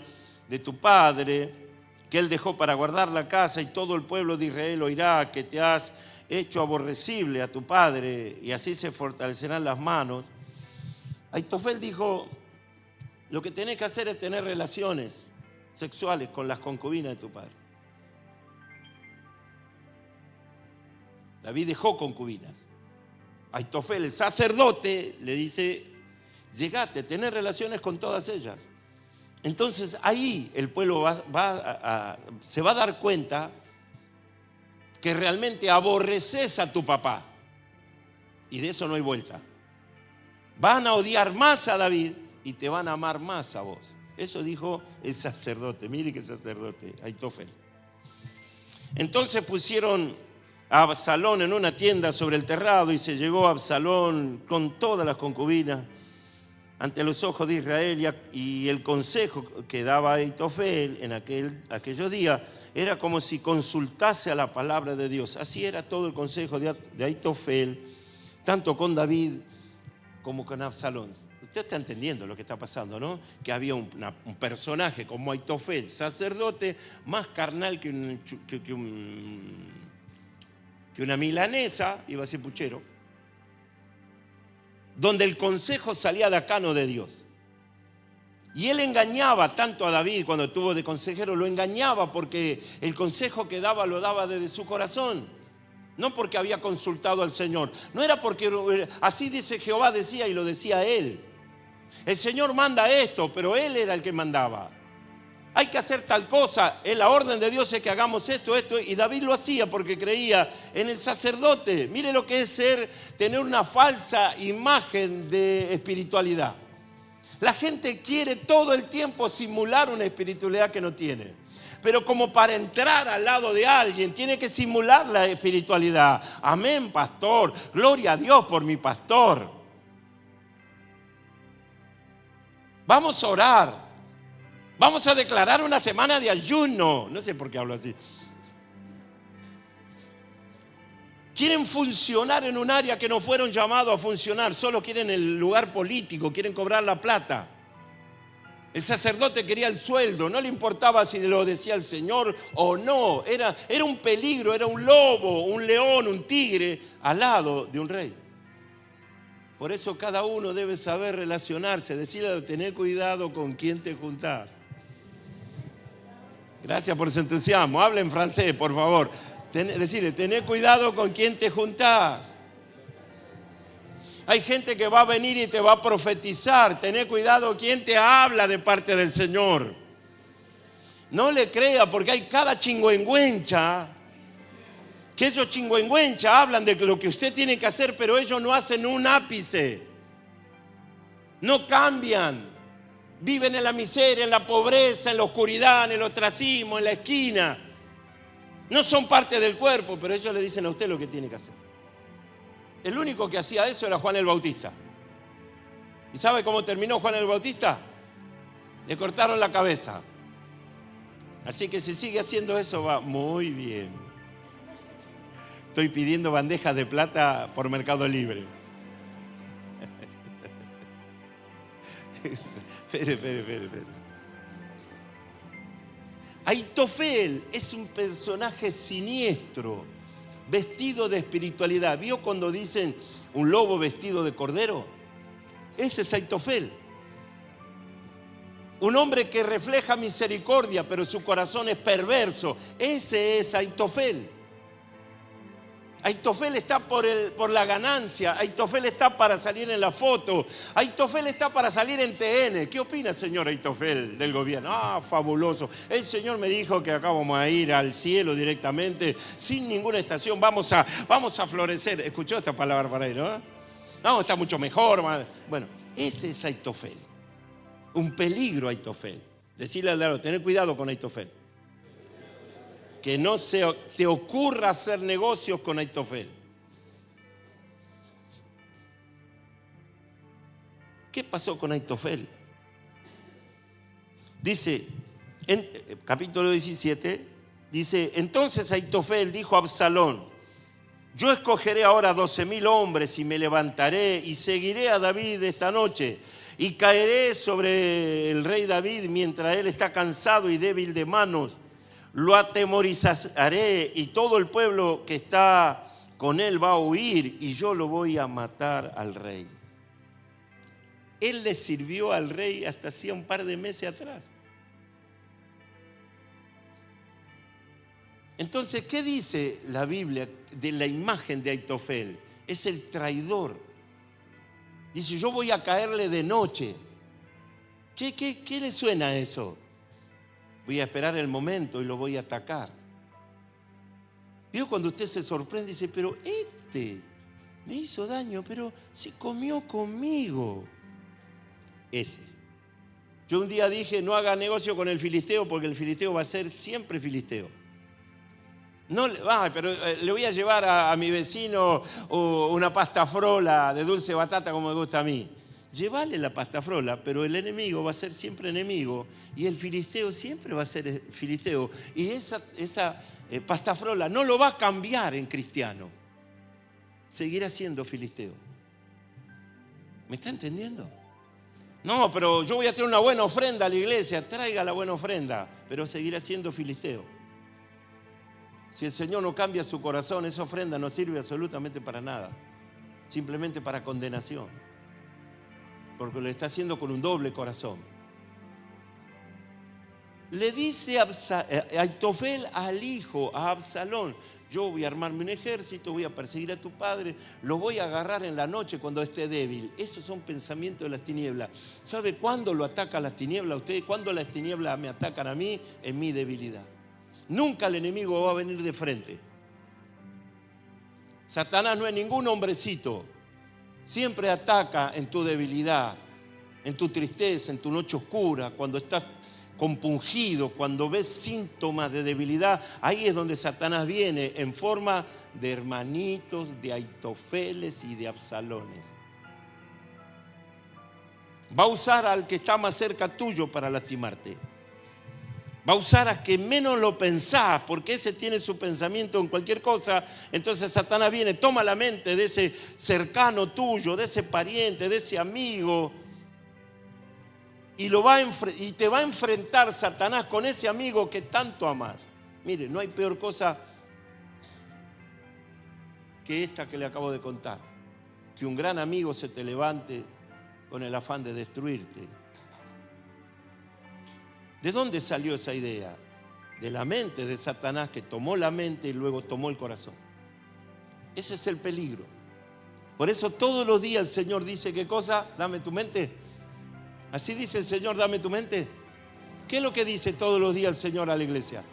de tu padre, que él dejó para guardar la casa, y todo el pueblo de Israel oirá que te has hecho aborrecible a tu padre, y así se fortalecerán las manos. Ahitofel dijo: lo que tenés que hacer es tener relaciones sexuales con las concubinas de tu padre. David dejó concubinas. Ahitofel, el sacerdote, le dice: llegate, tener relaciones con todas ellas. Entonces ahí el pueblo se va a dar cuenta que realmente aborreces a tu papá. Y de eso no hay vuelta. Van a odiar más a David y te van a amar más a vos. Eso dijo el sacerdote. Mire qué sacerdote, Ahitofel. Entonces pusieron a Absalón en una tienda sobre el terrado, y se llegó Absalón con todas las concubinas ante los ojos de Israel, y el consejo que daba Ahitofel en aquellos días era como si consultase a la palabra de Dios. Así era todo el consejo de Ahitofel, tanto con David como con Absalón. Usted está entendiendo lo que está pasando, ¿no? Que había un personaje como Ahitofel, sacerdote, más carnal que una milanesa, iba a ser puchero, donde el consejo salía de acá, no de Dios. Y él engañaba tanto a David cuando estuvo de consejero, lo engañaba porque el consejo que daba lo daba desde su corazón, no porque había consultado al Señor, no era porque así dice Jehová, decía, y lo decía él. El Señor manda esto, pero él era el que mandaba. Hay que hacer tal cosa, la orden de Dios es que hagamos esto, y David lo hacía porque creía en el sacerdote. Mire lo que es tener una falsa imagen de espiritualidad. La gente quiere todo el tiempo simular una espiritualidad que no tiene. Pero como para entrar al lado de alguien, tiene que simular la espiritualidad. Amén, pastor. Gloria a Dios por mi pastor. Vamos a orar. Vamos a declarar una semana de ayuno. No sé por qué hablo así. Quieren funcionar en un área que no fueron llamados a funcionar. Solo quieren el lugar político, quieren cobrar la plata. El sacerdote quería el sueldo, no le importaba si lo decía el Señor o no. Era un peligro, era un lobo, un león, un tigre al lado de un rey. Por eso cada uno debe saber relacionarse, decirle: tener cuidado con quién te juntás. Gracias por su entusiasmo. Habla en francés, por favor. Decirle, tené cuidado con quién te juntás. Hay gente que va a venir y te va a profetizar. Tené cuidado quién te habla de parte del Señor. No le crea, porque hay cada chingüengüencha, que esos chingüengüencha hablan de lo que usted tiene que hacer, pero ellos no hacen un ápice. No cambian. Viven en la miseria, en la pobreza, en la oscuridad, en el ostracismo, en la esquina. No son parte del cuerpo, pero ellos le dicen a usted lo que tiene que hacer. El único que hacía eso era Juan el Bautista. ¿Y sabe cómo terminó Juan el Bautista? Le cortaron la cabeza. Así que si sigue haciendo eso va muy bien. Estoy pidiendo bandejas de plata por Mercado Libre. Espere. Aitofel es un personaje siniestro, vestido de espiritualidad. ¿Vio cuando dicen un lobo vestido de cordero? Ese es Aitofel. Un hombre que refleja misericordia, pero su corazón es perverso. Ese es Aitofel. Aitofel está por la ganancia. Aitofel está para salir en la foto. Aitofel está para salir en TN. ¿Qué opina, señor Aitofel, del gobierno? Ah, fabuloso. El Señor me dijo que acá vamos a ir al cielo directamente, sin ninguna estación. Vamos a florecer. ¿Escuchó esta palabra para ahí, no? No, está mucho mejor. Bueno, ese es Aitofel. Un peligro Aitofel. Decirle al lado, tener cuidado con Aitofel. Que no se te ocurra hacer negocios con Aitofel. ¿Qué pasó con Aitofel? Dice, en capítulo 17, dice, entonces Aitofel dijo a Absalón, yo escogeré ahora 12,000 hombres y me levantaré y seguiré a David esta noche y caeré sobre el rey David mientras él está cansado y débil de manos. Lo atemorizaré y todo el pueblo que está con él va a huir y yo lo voy a matar al rey. Él le sirvió al rey hasta hacía un par de meses atrás. Entonces, ¿qué dice la Biblia de la imagen de Aitofel? Es el traidor. Dice, yo voy a caerle de noche. ¿Qué le suena a eso? Voy a esperar el momento y lo voy a atacar. ¿Vio cuando usted se sorprende y dice, pero este me hizo daño, pero si comió conmigo? Ese. Yo un día dije, no haga negocio con el filisteo porque el filisteo va a ser siempre filisteo. No, pero le voy a llevar a mi vecino una pasta frola de dulce batata como me gusta a mí. Llévale la pasta frola, pero el enemigo va a ser siempre enemigo y el filisteo siempre va a ser filisteo. Y esa pasta frola no lo va a cambiar en cristiano. Seguirá siendo filisteo. ¿Me está entendiendo? No, pero yo voy a tener una buena ofrenda a la iglesia. Traiga la buena ofrenda, pero seguirá siendo filisteo. Si el Señor no cambia su corazón, esa ofrenda no sirve absolutamente para nada. Simplemente para condenación. Porque lo está haciendo con un doble corazón. Le dice Aitofel al hijo, a Absalón, yo voy a armarme un ejército, voy a perseguir a tu padre, lo voy a agarrar en la noche cuando esté débil. Esos son pensamientos de las tinieblas. ¿Sabe cuándo lo ataca las tinieblas a usted? ¿Cuándo las tinieblas me atacan a mí? En mi debilidad. Nunca el enemigo va a venir de frente. Satanás no es ningún hombrecito. Siempre ataca en tu debilidad, en tu tristeza, en tu noche oscura, cuando estás compungido, cuando ves síntomas de debilidad. Ahí es donde Satanás viene en forma de hermanitos, de Aitofeles y de Absalones. Va a usar al que está más cerca tuyo para lastimarte. Va a usar a que menos lo pensás, porque ese tiene su pensamiento en cualquier cosa. Entonces Satanás viene, toma la mente de ese cercano tuyo, de ese pariente, de ese amigo, y te va a enfrentar Satanás con ese amigo que tanto amás. Mire, no hay peor cosa que esta que le acabo de contar, que un gran amigo se te levante con el afán de destruirte. ¿De dónde salió esa idea? de la mente de Satanás, que tomó la mente y luego tomó el corazón. Ese es el peligro. Por eso todos los días el Señor dice, ¿qué cosa? Dame tu mente. Así dice el Señor, dame tu mente. ¿Qué es lo que dice todos los días el Señor a la iglesia?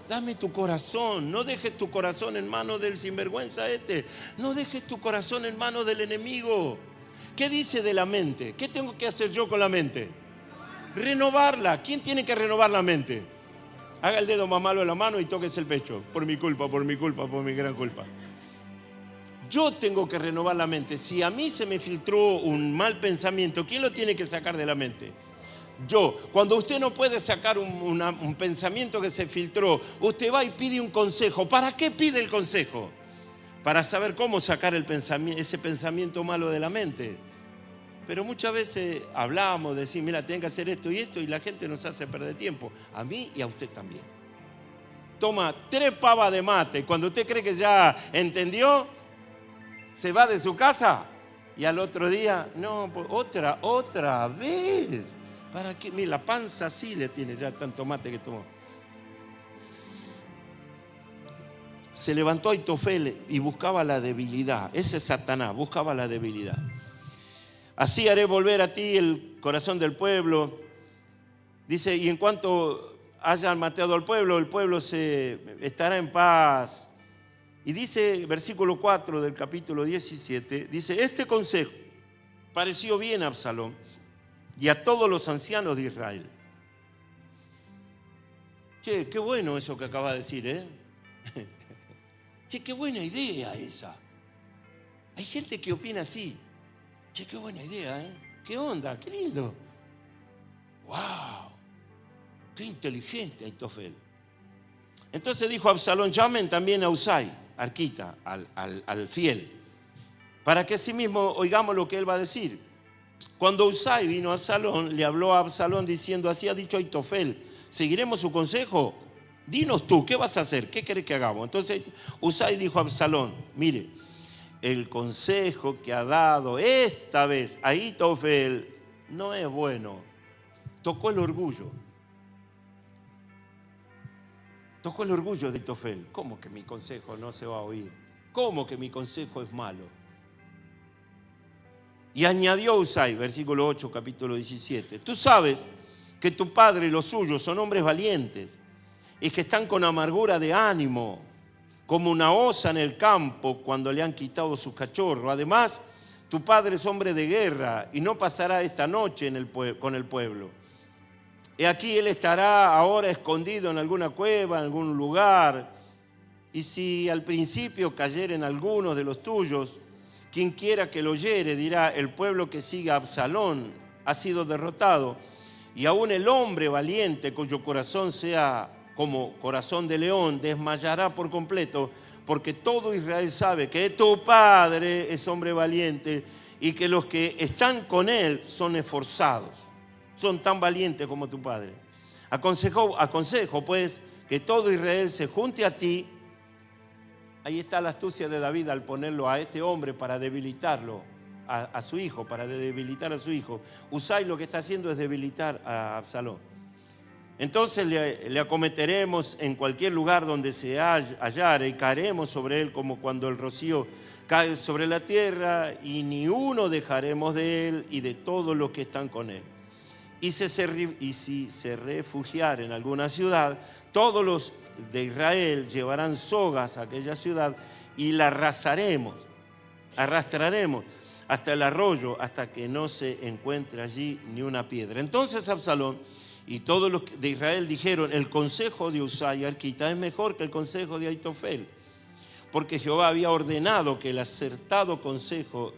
Dame tu corazón, no dejes tu corazón en manos del sinvergüenza este. No dejes tu corazón en manos del enemigo. ¿Qué dice de la mente? ¿Qué tengo que hacer yo con la mente? Renovarla. ¿Quién tiene que renovar la mente? Haga el dedo más malo en la mano y tóquese el pecho. Por mi culpa, por mi culpa, por mi gran culpa. Yo tengo que renovar la mente. Si a mí se me filtró un mal pensamiento, ¿quién lo tiene que sacar de la mente? Yo. Cuando usted no puede sacar un pensamiento que se filtró, usted va y pide un consejo. ¿Para qué pide el consejo? Para saber cómo sacar ese pensamiento malo de la mente. Pero muchas veces hablamos, decimos, mira, tienen que hacer esto y la gente nos hace perder tiempo. A mí y a usted también. Toma 3 pavas de mate. Cuando usted cree que ya entendió, se va de su casa y al otro día, no, pues otra vez. ¿Para qué? Mira, la panza así le tiene ya tanto mate que tomó. Se levantó Aitofel y buscaba la debilidad. Ese es Satanás, buscaba la debilidad. Así haré volver a ti el corazón del pueblo. Dice, y en cuanto hayan matado al pueblo, el pueblo estará en paz. Y dice, versículo 4 del capítulo 17, dice, este consejo pareció bien a Absalón y a todos los ancianos de Israel. Che, qué bueno eso que acaba de decir, ¿eh? Che, qué buena idea esa. Hay gente que opina así. Che, qué buena idea, ¿eh? ¿Qué onda? Qué lindo. ¡Wow! Qué inteligente Aitofel. Entonces dijo Absalón, llamen también a Usai, Arquita, al fiel, para que así mismo oigamos lo que él va a decir. Cuando Usai vino a Absalón, le habló a Absalón diciendo, así ha dicho Aitofel, ¿seguiremos su consejo? Dinos tú, ¿qué vas a hacer? ¿Qué querés que hagamos? Entonces Usai dijo a Absalón, mire, el consejo que ha dado esta vez Aitofel no es bueno. Tocó el orgullo. Tocó el orgullo de Aitofel. ¿Cómo que mi consejo no se va a oír? ¿Cómo que mi consejo es malo? Y añadió Usai, versículo 8, capítulo 17. Tú sabes que tu padre y los suyos son hombres valientes y que están con amargura de ánimo, como una osa en el campo cuando le han quitado su cachorro. Además, tu padre es hombre de guerra y no pasará esta noche con el pueblo. Y aquí él estará ahora escondido en alguna cueva, en algún lugar. Y si al principio cayeren algunos de los tuyos, quien quiera que lo oyere dirá, el pueblo que siga a Absalón ha sido derrotado. Y aún el hombre valiente cuyo corazón sea como corazón de león desmayará por completo, porque todo Israel sabe que tu padre es hombre valiente y que los que están con él son esforzados. Son tan valientes como tu padre. Aconsejo pues que todo Israel se junte a ti. Ahí está la astucia de David al ponerlo a este hombre para debilitarlo, a su hijo, para debilitar a su hijo. Usai lo que está haciendo es debilitar a Absalón. Entonces le acometeremos en cualquier lugar donde se hallare y caeremos sobre él como cuando el rocío cae sobre la tierra, y ni uno dejaremos de él y de todos los que están con él. Y si se refugiara en alguna ciudad, todos los de Israel llevarán sogas a aquella ciudad y la arrastraremos hasta el arroyo, hasta que no se encuentre allí ni una piedra. Entonces Absalón y todos los de Israel dijeron, el consejo de Usai Arquita es mejor que el consejo de Aitofel, porque Jehová había ordenado que el acertado consejo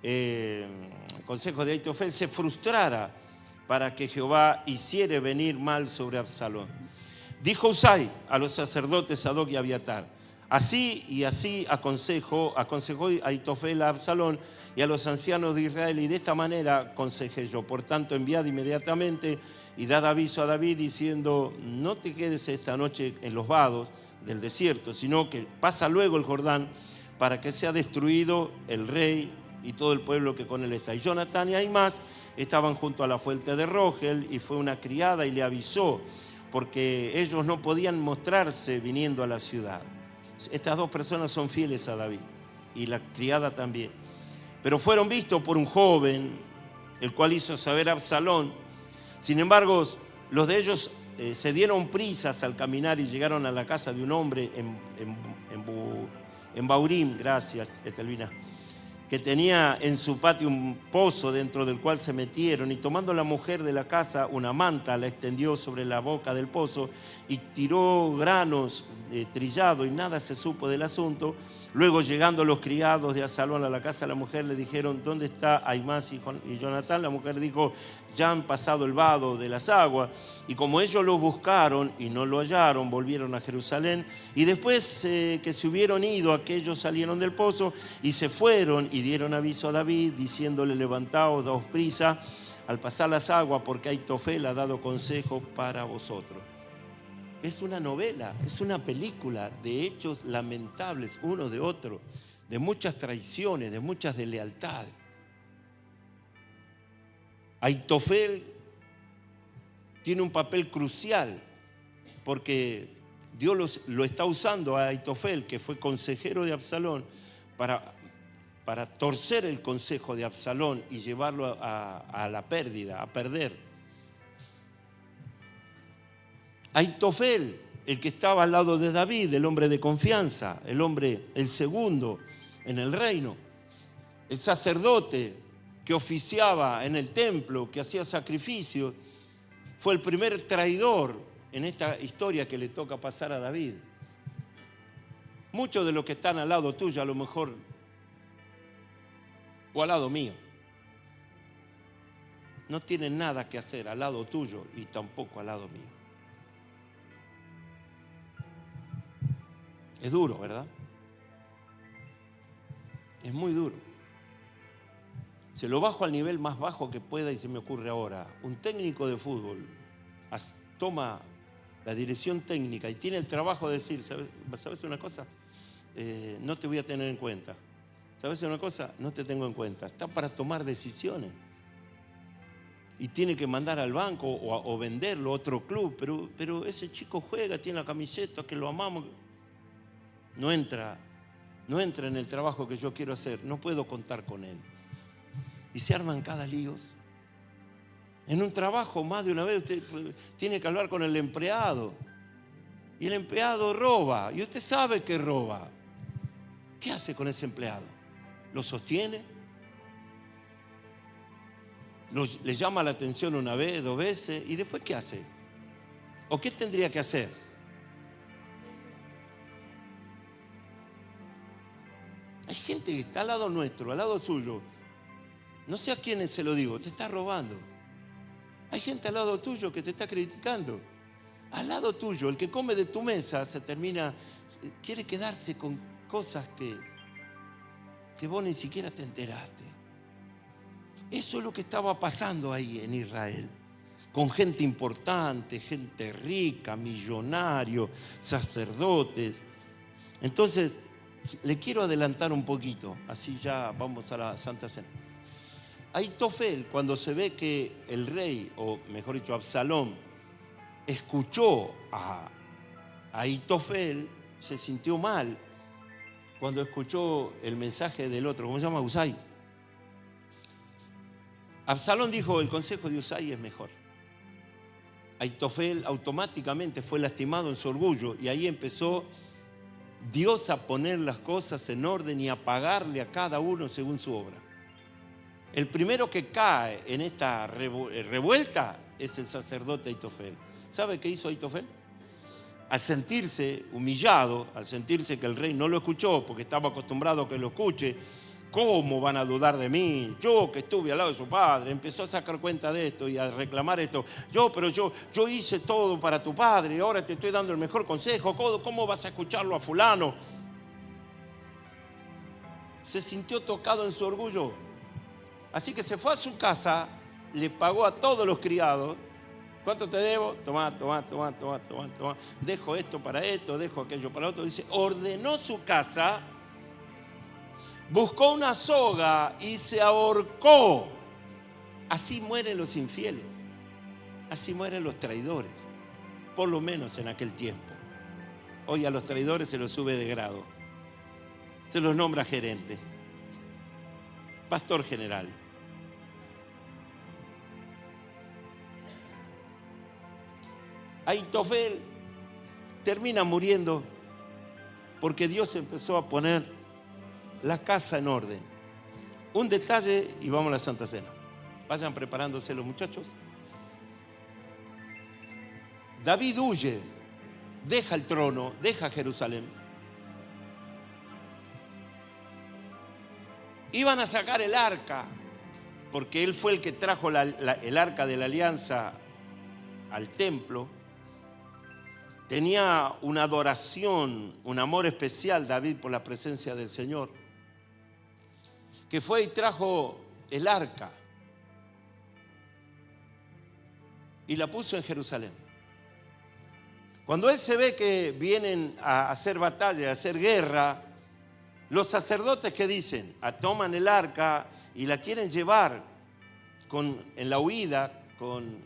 de Aitofel se frustrara, para que Jehová hiciere venir mal sobre Absalón. Dijo Usai a los sacerdotes Sadoc y Abiatar, así aconsejó Aitofel a Absalón y a los ancianos de Israel, y de esta manera aconsejé yo. Por tanto, enviad inmediatamente y dad aviso a David diciendo, no te quedes esta noche en los vados del desierto, sino que pasa luego el Jordán para que sea destruido el rey y todo el pueblo que con él está. Y Jonatán y Ahimás estaban junto a la fuente de Rogel, y fue una criada y le avisó, porque ellos no podían mostrarse viniendo a la ciudad. Estas dos personas son fieles a David y la criada también. Pero fueron vistos por un joven, el cual hizo saber a Absalón. Sin embargo, los de ellos se dieron prisas al caminar y llegaron a la casa de un hombre en Baurim, gracias, Etelvina, que tenía en su patio un pozo dentro del cual se metieron, y tomando la mujer de la casa una manta, la extendió sobre la boca del pozo y tiró granos trillados, y nada se supo del asunto. Luego, llegando los criados de Absalón a la casa de la mujer, le dijeron: ¿dónde está Ahimaas y Jonatán? La mujer dijo: ya han pasado el vado de las aguas. Y como ellos lo buscaron y no lo hallaron, volvieron a Jerusalén. Y después que se hubieron ido, aquellos salieron del pozo y se fueron y dieron aviso a David, diciéndole: levantaos, daos prisa al pasar las aguas, porque Ahitofel ha dado consejo para vosotros. Es una novela, es una película de hechos lamentables uno de otro, de muchas traiciones, de muchas deslealtades. Ahitofel tiene un papel crucial, porque Dios lo está usando a Ahitofel, que fue consejero de Absalón, para torcer el consejo de Absalón y llevarlo a la pérdida, a perder. Ahitofel, el que estaba al lado de David, el hombre de confianza, el segundo en el reino, el sacerdote que oficiaba en el templo, que hacía sacrificios, fue el primer traidor en esta historia que le toca pasar a David. Muchos de los que están al lado tuyo, a lo mejor, o al lado mío, no tienen nada que hacer al lado tuyo y tampoco al lado mío. Es duro, ¿verdad? Es muy duro. Se lo bajo al nivel más bajo que pueda y se me ocurre ahora. Un técnico de fútbol toma la dirección técnica y tiene el trabajo de decir: ¿sabes una cosa? No te voy a tener en cuenta. ¿Sabes una cosa? No te tengo en cuenta. Está para tomar decisiones. Y tiene que mandar al banco o venderlo a otro club. Pero ese chico juega, tiene la camiseta, que lo amamos. No entra en el trabajo que yo quiero hacer. No puedo contar con él. Y se arman cada líos. En un trabajo, más de una vez, usted tiene que hablar con el empleado. Y el empleado roba. Y usted sabe que roba. ¿Qué hace con ese empleado? ¿Lo sostiene? ¿Le llama la atención una vez, 2 veces? ¿Y después qué hace? ¿O qué tendría que hacer? Hay gente que está al lado nuestro, al lado suyo. No sé a quiénes se lo digo, te está robando. Hay gente al lado tuyo que te está criticando. Al lado tuyo, el que come de tu mesa quiere quedarse con cosas que vos ni siquiera te enteraste. Eso es lo que estaba pasando ahí en Israel. Con gente importante, gente rica, millonarios, sacerdotes. Entonces, le quiero adelantar un poquito, así ya vamos a la Santa Cena. Ahitofel, cuando se ve que el rey, o mejor dicho, Absalón, escuchó a Ahitofel, se sintió mal cuando escuchó el mensaje del otro, ¿cómo se llama? Usai. Absalón dijo: el consejo de Usai es mejor. Ahitofel automáticamente fue lastimado en su orgullo, y ahí empezó Dios a poner las cosas en orden y a pagarle a cada uno según su obra. El primero que cae en esta revuelta es el sacerdote Ahitofel. ¿Sabe qué hizo Ahitofel? Al sentirse humillado, al sentirse que el rey no lo escuchó porque estaba acostumbrado a que lo escuche, ¿cómo van a dudar de mí? Yo que estuve al lado de su padre. Empezó a sacar cuenta de esto y a reclamar esto. Yo hice todo para tu padre y ahora te estoy dando el mejor consejo. ¿Cómo vas a escucharlo a fulano? Se sintió tocado en su orgullo. Así que se fue a su casa, le pagó a todos los criados. ¿Cuánto te debo? Tomá. Dejo esto para esto, dejo aquello para otro. Dice, ordenó su casa, buscó una soga y se ahorcó. Así mueren los infieles. Así mueren los traidores. por lo menos en aquel tiempo. Hoy a los traidores se los sube de grado, se los nombra gerente, pastor general. Ahitofel termina muriendo porque Dios empezó a poner la casa en orden. Un detalle y vamos a la Santa Cena. Vayan preparándose los muchachos. David huye, deja el trono, deja Jerusalén. Iban a sacar el arca, porque él fue el que trajo el arca de la alianza al templo. Tenía una adoración, un amor especial David por la presencia del Señor, que fue y trajo el arca y la puso en Jerusalén. Cuando él se ve que vienen a hacer batalla, a hacer guerra, los sacerdotes, ¿qué dicen? Toman el arca y la quieren llevar en la huida con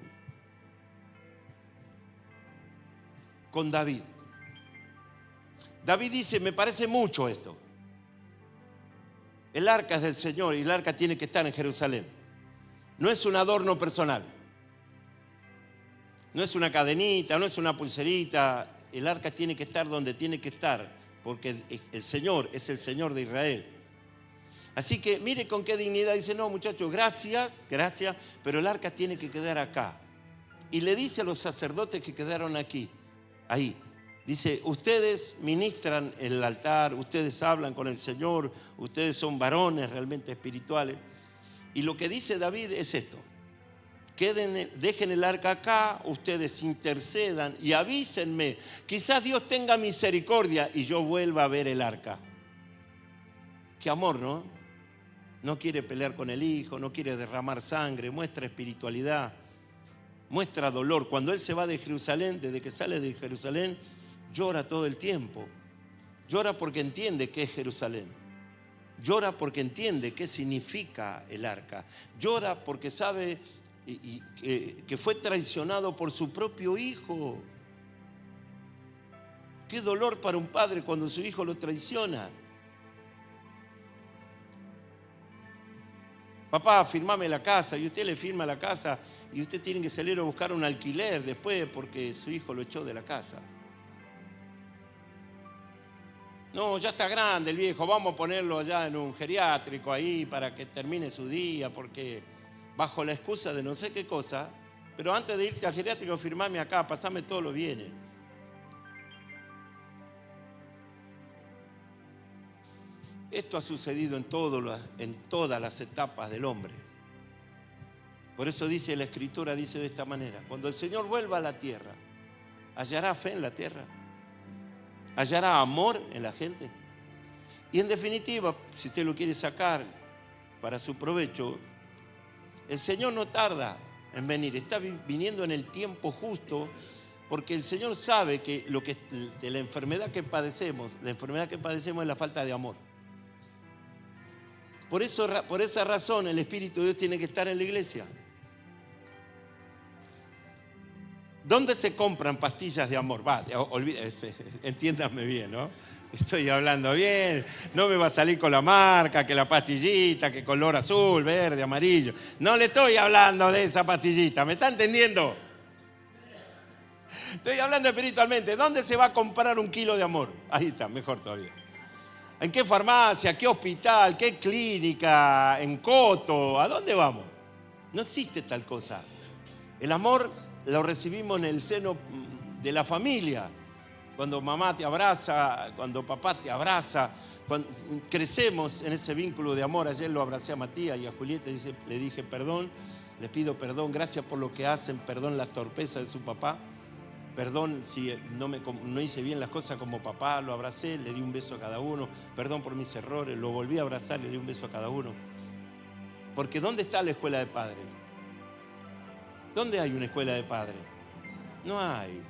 David. David dice, me parece mucho esto. El arca es del Señor y el arca tiene que estar en Jerusalén. No es un adorno personal. No es una cadenita, no es una pulserita. El arca tiene que estar donde tiene que estar, porque el Señor es el Señor de Israel. Así que mire con qué dignidad dice, no muchachos, gracias, pero el arca tiene que quedar acá. Y le dice a los sacerdotes que quedaron ahí, dice, ustedes ministran el altar, ustedes hablan con el Señor, ustedes son varones realmente espirituales. Y lo que dice David es esto: dejen el arca acá, ustedes intercedan y avísenme. Quizás Dios tenga misericordia y yo vuelva a ver el arca. Qué amor, ¿no? No quiere pelear con el hijo, no quiere derramar sangre, muestra espiritualidad, muestra dolor. Cuando él se va de Jerusalén, desde que sale de Jerusalén, llora todo el tiempo. Llora porque entiende qué es Jerusalén. Llora porque entiende qué significa el arca. Llora porque sabe que fue traicionado por su propio hijo. Qué dolor para un padre cuando su hijo lo traiciona. Papá, firmame la casa, y usted le firma la casa y usted tiene que salir a buscar un alquiler después porque su hijo lo echó de la casa. No, ya está grande el viejo, vamos a ponerlo allá en un geriátrico ahí para que termine su día, porque bajo la excusa de no sé qué cosa, pero antes de irte al geriátrico firmame acá, pasame todos los bienes. Esto ha sucedido en todas las etapas del hombre. Por eso dice la Escritura, dice de esta manera: cuando el Señor vuelva a la tierra, ¿hallará fe en la tierra? ¿Hallará amor en la gente? Y en definitiva, si usted lo quiere sacar para su provecho, el Señor no tarda en venir, está viniendo en el tiempo justo, porque el Señor sabe que de la enfermedad que padecemos es la falta de amor. Por esa razón el Espíritu de Dios tiene que estar en la iglesia. ¿Dónde se compran pastillas de amor? Entiéndanme bien, ¿no? Estoy hablando bien, no me va a salir con la marca, que la pastillita, que color azul, verde, amarillo. No le estoy hablando de esa pastillita, ¿me está entendiendo? Estoy hablando espiritualmente. ¿Dónde se va a comprar 1 kilo de amor? Ahí está, mejor todavía. ¿En qué farmacia, qué hospital, qué clínica, en Coto? ¿A dónde vamos? No existe tal cosa. El amor lo recibimos en el seno de la familia. Cuando mamá te abraza, cuando papá te abraza, cuando crecemos en ese vínculo de amor. Ayer lo abracé a Matías y a Julieta, le dije perdón, les pido perdón, gracias por lo que hacen, perdón las torpezas de su papá. Perdón si no hice bien las cosas como papá, lo abracé, le di un beso a cada uno. Perdón por mis errores, lo volví a abrazar, le di un beso a cada uno. Porque ¿dónde está la escuela de padre? ¿Dónde hay una escuela de padre? No hay.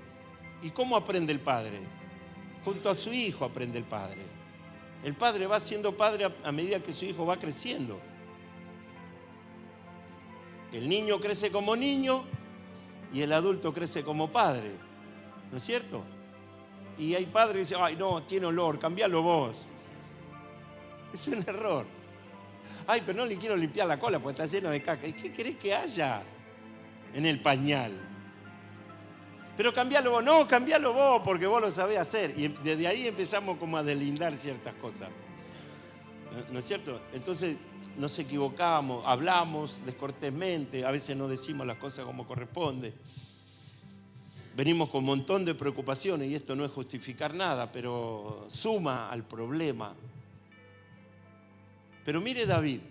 ¿Y cómo aprende el padre? Junto a su hijo aprende el padre. El padre va siendo padre a medida que su hijo va creciendo. El niño crece como niño y el adulto crece como padre. ¿No es cierto? Y hay padres que dicen, ay no, tiene olor, cambialo vos. Es un error. Ay, pero no le quiero limpiar la cola porque está lleno de caca. ¿Y qué querés que haya en el pañal? Pero cambialo vos. No, cambialo vos porque vos lo sabés hacer. Y desde ahí empezamos como a deslindar ciertas cosas. ¿No es cierto? Entonces nos equivocamos, hablamos descortésmente, a veces no decimos las cosas como corresponde. Venimos con un montón de preocupaciones y esto no es justificar nada, pero suma al problema. Pero mire David.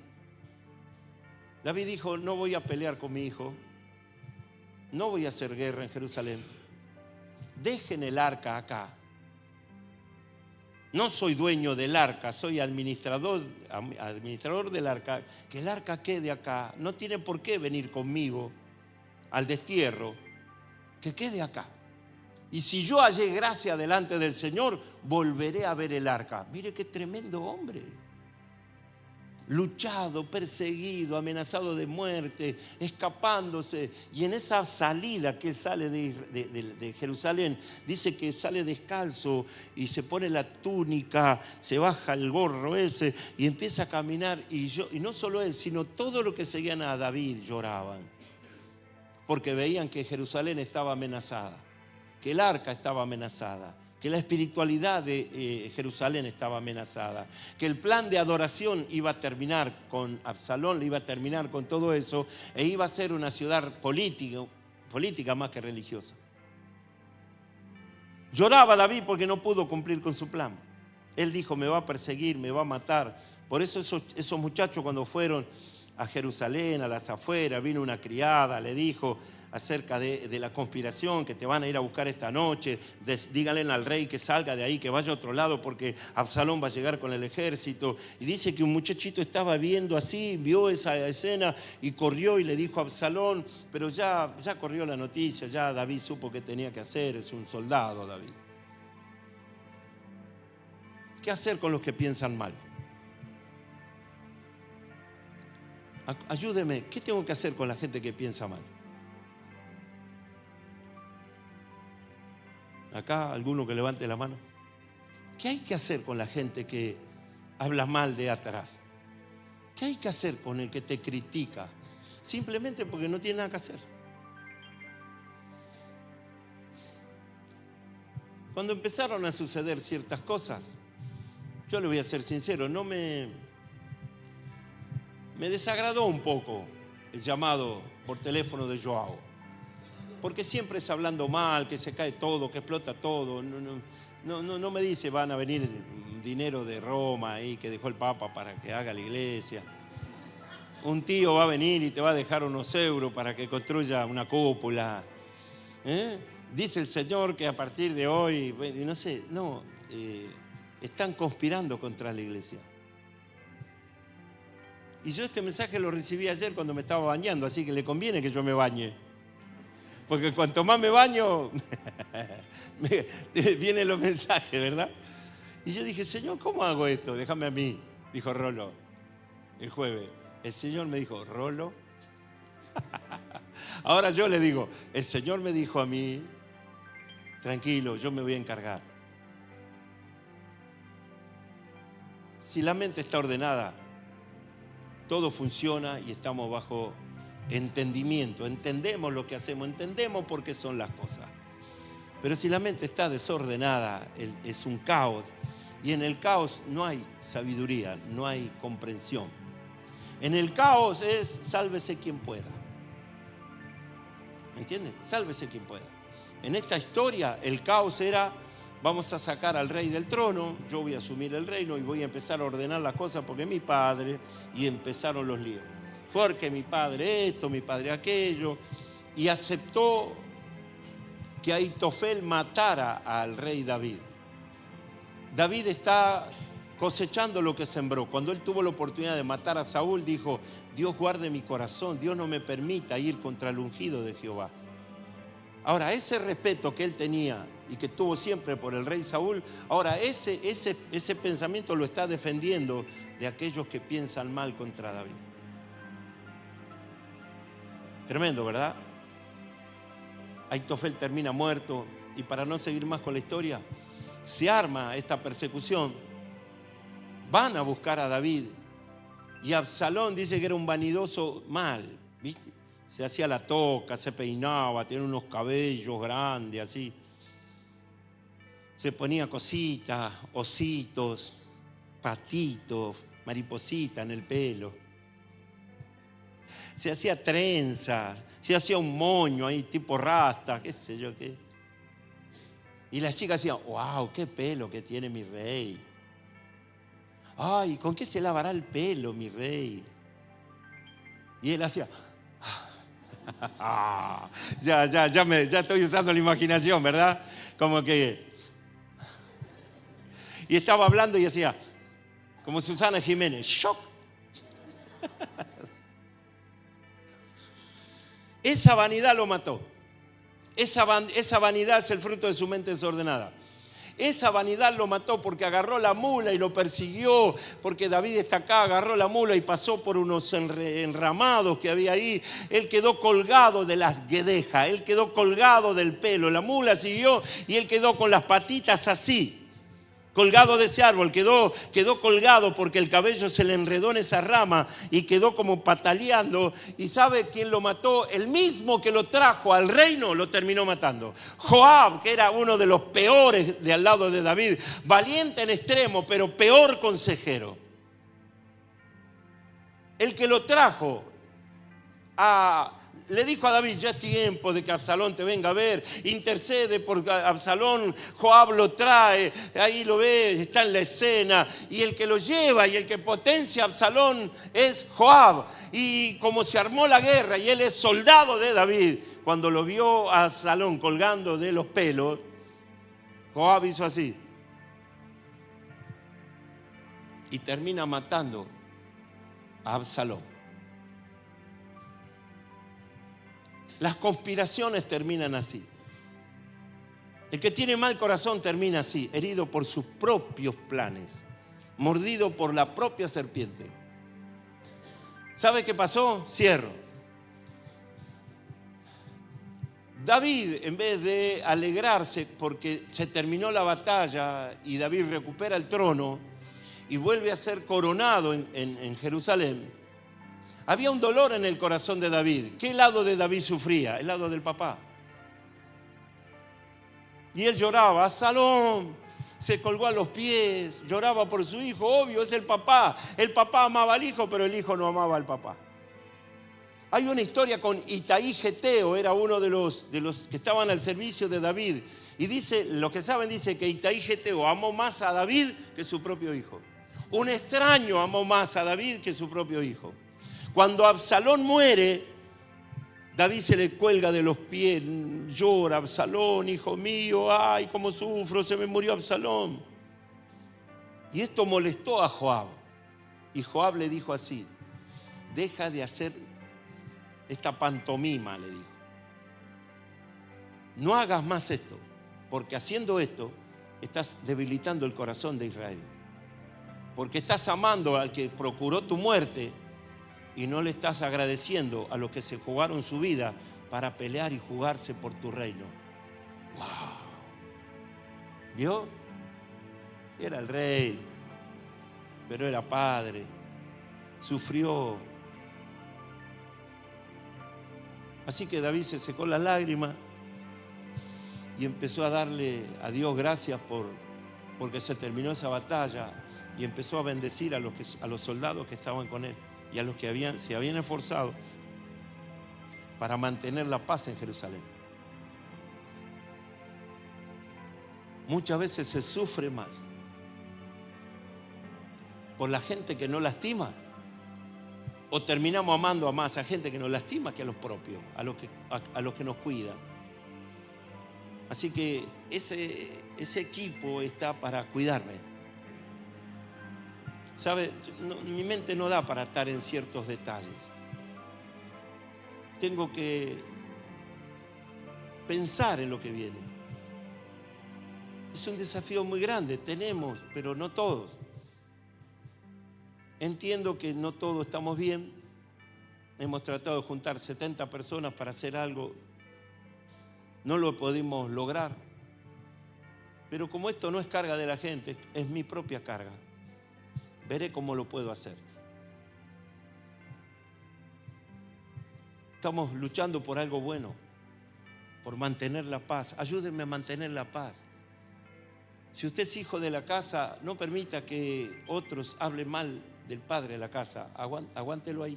David dijo, no voy a pelear con mi hijo, no voy a hacer guerra en Jerusalén. Dejen el arca acá. No soy dueño del arca, soy administrador del arca. Que el arca quede acá. No tiene por qué venir conmigo al destierro. Que quede acá. Y si yo hallé gracia delante del Señor, volveré a ver el arca. Mire qué tremendo hombre. Luchado, perseguido, amenazado de muerte, escapándose. Y en esa salida que sale de Jerusalén, dice que sale descalzo y se pone la túnica, se baja el gorro ese y empieza a caminar. Y no solo él, sino todos los que seguían a David lloraban. Porque veían que Jerusalén estaba amenazada, que el arca estaba amenazada, que la espiritualidad de Jerusalén estaba amenazada, que el plan de adoración iba a terminar con Absalón, iba a terminar con todo eso, e iba a ser una ciudad política más que religiosa. Lloraba David porque no pudo cumplir con su plan. Él dijo, me va a perseguir, me va a matar. Por eso esos muchachos cuando fueron a Jerusalén, a las afueras, vino una criada, le dijo acerca de la conspiración, que te van a ir a buscar esta noche, díganle al rey que salga de ahí, que vaya a otro lado porque Absalón va a llegar con el ejército. Y dice que un muchachito estaba viendo así, vio esa escena y corrió y le dijo a Absalón, pero ya corrió la noticia, ya David supo qué tenía que hacer, es un soldado David. ¿Qué hacer con los que piensan mal? Ayúdeme, ¿qué tengo que hacer con la gente que piensa mal? Acá, alguno que levante la mano. ¿Qué hay que hacer con la gente que habla mal de atrás? ¿Qué hay que hacer con el que te critica? Simplemente porque no tiene nada que hacer. Cuando empezaron a suceder ciertas cosas, yo le voy a ser sincero, me desagradó un poco el llamado por teléfono de Joao. Porque siempre es hablando mal, que se cae todo, que explota todo. No me dice, van a venir dinero de Roma ahí que dejó el Papa para que haga la iglesia. Un tío va a venir y te va a dejar unos euros para que construya una cúpula. Dice el Señor que a partir de hoy, no sé, están conspirando contra la iglesia. Y yo este mensaje lo recibí ayer cuando me estaba bañando, así que le conviene que yo me bañe. Porque cuanto más me baño, vienen los mensajes, ¿verdad? Y yo dije, Señor, ¿cómo hago esto? Déjame a mí, dijo Rolo, el jueves. El Señor me dijo, Rolo. Ahora yo le digo, el Señor me dijo a mí, tranquilo, yo me voy a encargar. Si la mente está ordenada, todo funciona y estamos bajo entendimiento. Entendemos lo que hacemos, entendemos por qué son las cosas. Pero si la mente está desordenada, es un caos. Y en el caos no hay sabiduría, no hay comprensión. En el caos es sálvese quien pueda. ¿Me entienden? Sálvese quien pueda. En esta historia el caos era, vamos a sacar al rey del trono, yo voy a asumir el reino y voy a empezar a ordenar las cosas porque mi padre, y empezaron los líos. Porque mi padre esto, mi padre aquello, y aceptó que Ahitofel matara al rey David. David está cosechando lo que sembró. Cuando él tuvo la oportunidad de matar a Saúl, dijo, Dios guarde mi corazón, Dios no me permita ir contra el ungido de Jehová. Ahora, ese respeto que él tenía y que tuvo siempre por el rey Saúl, ahora ese pensamiento lo está defendiendo de aquellos que piensan mal contra David. Tremendo, ¿verdad? Ahitofel termina muerto y para no seguir más con la historia, se arma esta persecución, van a buscar a David y Absalón dice que era un vanidoso mal, ¿viste? Se hacía la toca, se peinaba, tenía unos cabellos grandes así, se ponía cositas, ositos, patitos, maripositas en el pelo, se hacía trenza, se hacía un moño ahí tipo rasta, qué sé yo qué. Y las chicas decían, wow, qué pelo que tiene mi rey. Ay, ¿con qué se lavará el pelo mi rey? Y él hacía, ya estoy usando la imaginación, ¿verdad? Como que, y estaba hablando y decía, como Susana Jiménez, shock. Esa vanidad lo mató. Esa vanidad es el fruto de su mente desordenada. Esa vanidad lo mató porque agarró la mula y lo persiguió, porque David está acá, agarró la mula y pasó por unos enramados que había ahí. Él quedó colgado de las guedejas, él quedó colgado del pelo. La mula siguió y él quedó con las patitas así, colgado de ese árbol, quedó colgado porque el cabello se le enredó en esa rama y quedó como pataleando. ¿Y sabe quién lo mató? El mismo que lo trajo al reino lo terminó matando. Joab, que era uno de los peores de al lado de David, valiente en extremo, pero peor consejero. El que lo trajo le dijo a David, ya es tiempo de que Absalón te venga a ver, intercede por Absalón. Joab lo trae, ahí lo ve, está en la escena, y el que lo lleva y el que potencia a Absalón es Joab. Y como se armó la guerra y él es soldado de David, cuando lo vio a Absalón colgando de los pelos, Joab hizo así y termina matando a Absalón. Las conspiraciones terminan así. El que tiene mal corazón termina así, herido por sus propios planes, mordido por la propia serpiente. ¿Sabe qué pasó? Cierro. David, en vez de alegrarse porque se terminó la batalla y David recupera el trono y vuelve a ser coronado en Jerusalén, había un dolor en el corazón de David. ¿Qué lado de David sufría? El lado del papá. Y él lloraba, Absalón se colgó a los pies, lloraba por su hijo, obvio, es el papá. El papá amaba al hijo, pero el hijo no amaba al papá. Hay una historia con Itaí Geteo, era uno de los que estaban al servicio de David. Y dice, los que saben, dice que Itaí Geteo amó más a David que su propio hijo. Un extraño amó más a David que su propio hijo. Cuando Absalón muere, David se le cuelga de los pies, llora, Absalón, hijo mío, ay, cómo sufro, se me murió Absalón. Y esto molestó a Joab. Y Joab le dijo así, deja de hacer esta pantomima, le dijo. No hagas más esto, porque haciendo esto estás debilitando el corazón de Israel. Porque estás amando al que procuró tu muerte y no le estás agradeciendo a los que se jugaron su vida para pelear y jugarse por tu reino. ¡Wow! ¿Vio? Era el rey, pero era padre. Sufrió. Así que David se secó las lágrimas y empezó a darle a Dios gracias porque se terminó esa batalla, y empezó a bendecir a los soldados que estaban con él y a los que se habían esforzado para mantener la paz en Jerusalén. Muchas veces se sufre más por la gente que no lastima, o terminamos amando a más a gente que nos lastima que a los propios, a los que nos cuidan. Así que ese equipo está para cuidarme. ¿Sabe? Mi mente no da para estar en ciertos detalles. Tengo que pensar en lo que viene. Es un desafío muy grande, tenemos, pero no todos. Entiendo que no todos estamos bien. Hemos tratado de juntar 70 personas para hacer algo. No lo pudimos lograr. Pero como esto no es carga de la gente, es mi propia carga. Veré cómo lo puedo hacer. Estamos luchando por algo bueno, por mantener la paz. Ayúdenme a mantener la paz. Si usted es hijo de la casa, no permita que otros hablen mal del padre de la casa. Aguántelo ahí.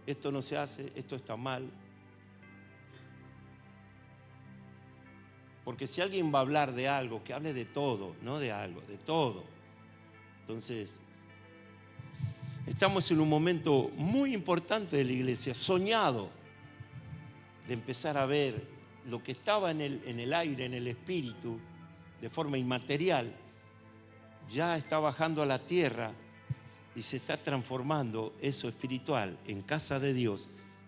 Esto no se hace, esto está mal. Porque si alguien va a hablar de algo, que hable de todo, no de algo, de todo. Entonces, estamos en un momento muy importante de la iglesia, soñado, de empezar a ver lo que estaba en el aire, en el espíritu, de forma inmaterial, ya está bajando a la tierra y se está transformando eso espiritual en casa de Dios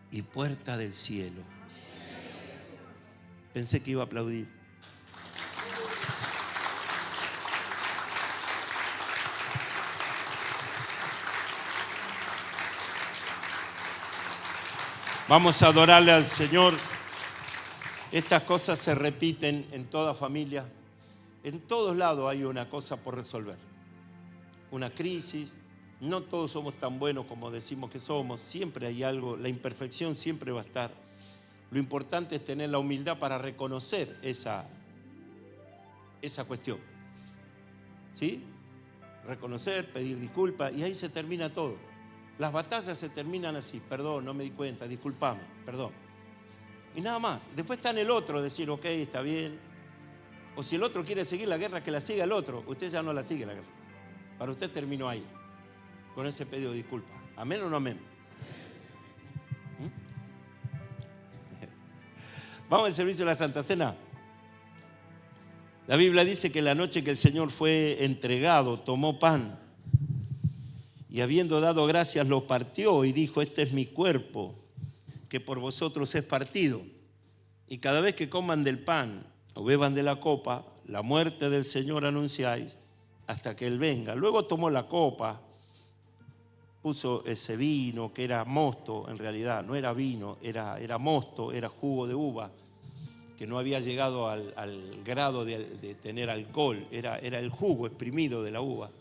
y puerta del cielo. Pensé que iba a aplaudir. Vamos a adorarle al Señor. Estas cosas se repiten en toda familia. En todos lados hay una cosa por resolver. Una crisis. No todos somos tan buenos como decimos que somos. Siempre hay algo. La imperfección siempre va a estar. Lo importante es tener la humildad para reconocer esa cuestión. ¿Sí? Reconocer, pedir disculpas y ahí se termina todo. Las batallas se terminan así: perdón, no me di cuenta, discúlpame, perdón. Y nada más. Después está en el otro decir, ok, está bien. O si el otro quiere seguir la guerra, que la siga el otro. Usted ya no la sigue la guerra. Para usted terminó ahí, con ese pedido de disculpas. ¿Amén o no amén? Vamos al servicio de la Santa Cena. La Biblia dice que la noche que el Señor fue entregado, tomó pan y habiendo dado gracias lo partió y dijo: este es mi cuerpo que por vosotros es partido. Y cada vez que coman del pan o beban de la copa, la muerte del Señor anunciáis hasta que Él venga. Luego tomó la copa, puso ese vino que era mosto, en realidad no era vino, era mosto, era jugo de uva, que no había llegado al grado de tener alcohol, era el jugo exprimido de la uva.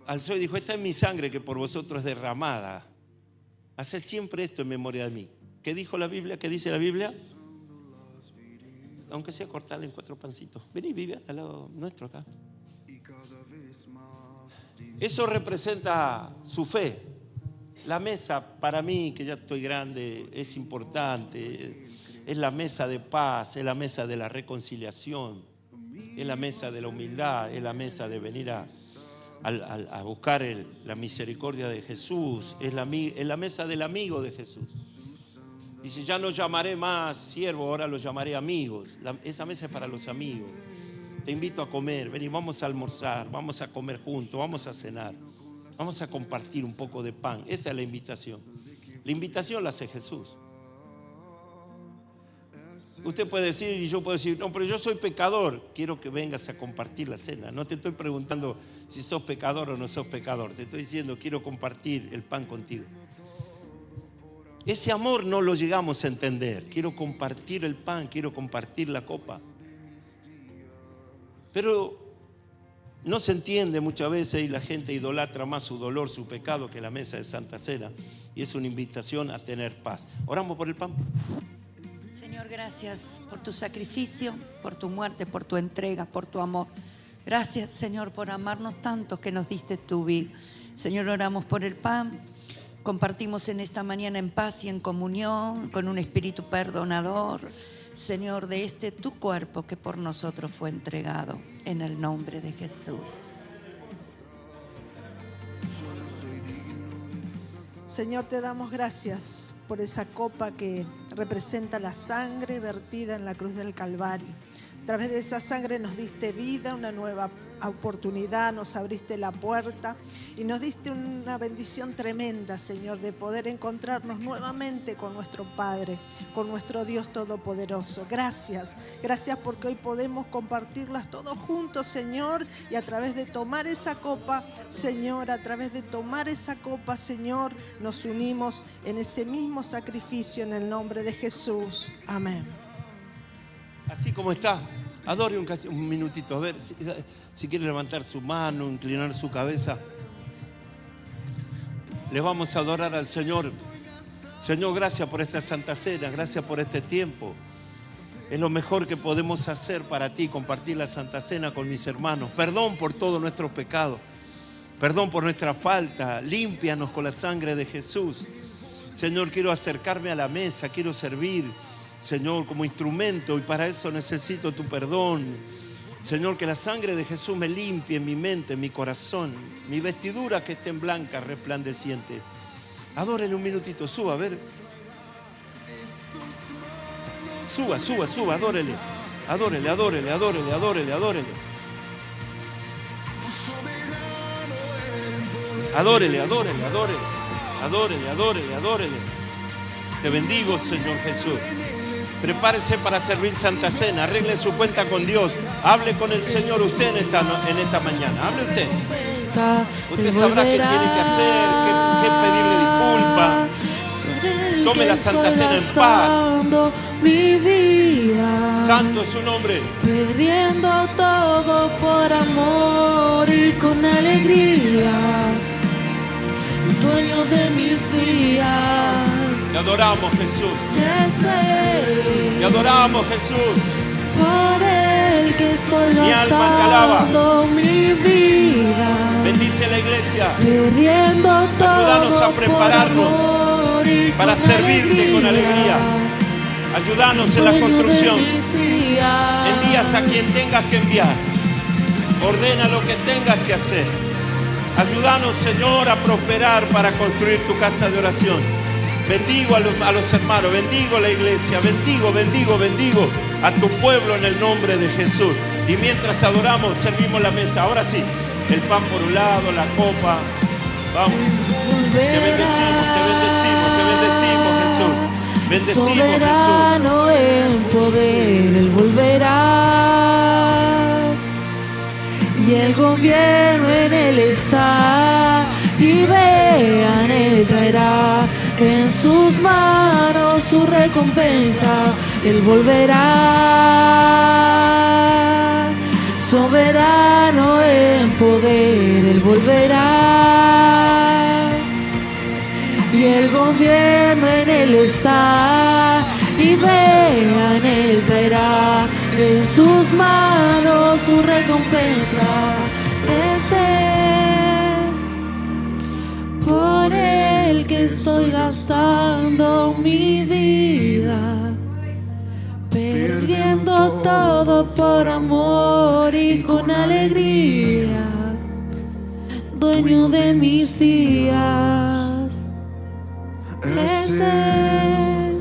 Alzó y dijo: esta es mi sangre que por vosotros es derramada. Haced siempre esto en memoria de mí. ¿Qué dijo la Biblia? ¿Qué dice la Biblia? Aunque sea cortarle en 4 pancitos. Vení, Vivian, al lado nuestro acá. Eso representa su fe. La mesa, para mí, que ya estoy grande, es importante. Es la mesa de paz, es la mesa de la reconciliación, es la mesa de la humildad, es la mesa de venir a buscar la misericordia de Jesús, es la mesa del amigo de Jesús. Dice: ya no llamaré más siervo, ahora los llamaré amigos. Esa mesa es para los amigos. Te invito a comer, vení, vamos a almorzar, vamos a comer juntos, vamos a cenar, vamos a compartir un poco de pan. Esa es la invitación. La invitación la hace Jesús. Usted puede decir y yo puedo decir: no, pero yo soy pecador. Quiero que vengas a compartir la cena. No te estoy preguntando si sos pecador o no sos pecador. Te estoy diciendo: quiero compartir el pan contigo. Ese amor no lo llegamos a entender. Quiero compartir el pan, quiero compartir la copa. Pero no se entiende muchas veces y la gente idolatra más su dolor, su pecado, que la mesa de Santa Cena. Y es una invitación a tener paz. Oramos por el pan. Señor, gracias por tu sacrificio, por tu muerte, por tu entrega, por tu amor. Gracias, Señor, por amarnos tanto que nos diste tu vida. Señor, oramos por el pan. Compartimos en esta mañana en paz y en comunión con un espíritu perdonador, Señor, de tu cuerpo que por nosotros fue entregado, en el nombre de Jesús. Señor, te damos gracias por esa copa que representa la sangre vertida en la cruz del Calvario. A través de esa sangre nos diste vida, una nueva oportunidad, nos abriste la puerta y nos diste una bendición tremenda, Señor, de poder encontrarnos nuevamente con nuestro Padre, con nuestro Dios Todopoderoso. Gracias, gracias porque hoy podemos compartirlas todos juntos, Señor, y a través de tomar esa copa, Señor, Señor, nos unimos en ese mismo sacrificio en el nombre de Jesús. Amén. Así como está, adore un minutito. A ver, si quiere levantar su mano, inclinar su cabeza. Le vamos a adorar al Señor. Señor, gracias por esta Santa Cena, gracias por este tiempo. Es lo mejor que podemos hacer para ti, compartir la Santa Cena con mis hermanos. Perdón por todos nuestros pecados. Perdón por nuestra falta. Límpianos con la sangre de Jesús. Señor, quiero acercarme a la mesa, quiero servir, Señor, como instrumento. Y para eso necesito tu perdón. Señor, que la sangre de Jesús me limpie mi mente, mi corazón. Mi vestidura que estén blanca, resplandeciente. Adórele un minutito, suba, a ver. Suba, adórele. Adórele. Adórele. Te bendigo, Señor Jesús. Prepárese para servir Santa Cena. Arregle su cuenta con Dios. Hable con el Señor usted en esta mañana. Hable usted. Usted sabrá qué tiene que hacer, qué pedirle disculpas. Tome la Santa Cena en paz. Mi vida, Santo es su nombre. perdiendo todo por amor y con alegría, dueño de mis días. Te adoramos, Jesús. Te adoramos, Jesús. Por el que estoy Mi alma te alaba. gastando mi vida, Bendice la iglesia. perdiendo todo. Ayúdanos a prepararnos por amor y para con servirte con alegría. Ayúdanos en la construcción. Envías a quien tengas que enviar. Ordena lo que tengas que hacer. Ayúdanos, Señor, a prosperar para construir tu casa de oración. Bendigo a los hermanos, bendigo a la iglesia, bendigo a tu pueblo en el nombre de Jesús. Y mientras adoramos, servimos la mesa. Ahora sí, el pan por un lado, la copa. Vamos. Te bendecimos, Jesús. Bendecimos, soberano Jesús. en poder, Él volverá. Y el gobierno en Él está. Y vean, Él traerá en sus manos su recompensa. Él volverá. Soberano en poder, Él volverá. Y el gobierno en Él está. Y vean, Él traerá en sus manos su recompensa. Es Él, por Él que estoy gastando mi vida, perdiendo todo por amor y con alegría, dueño de mis días. Es Él,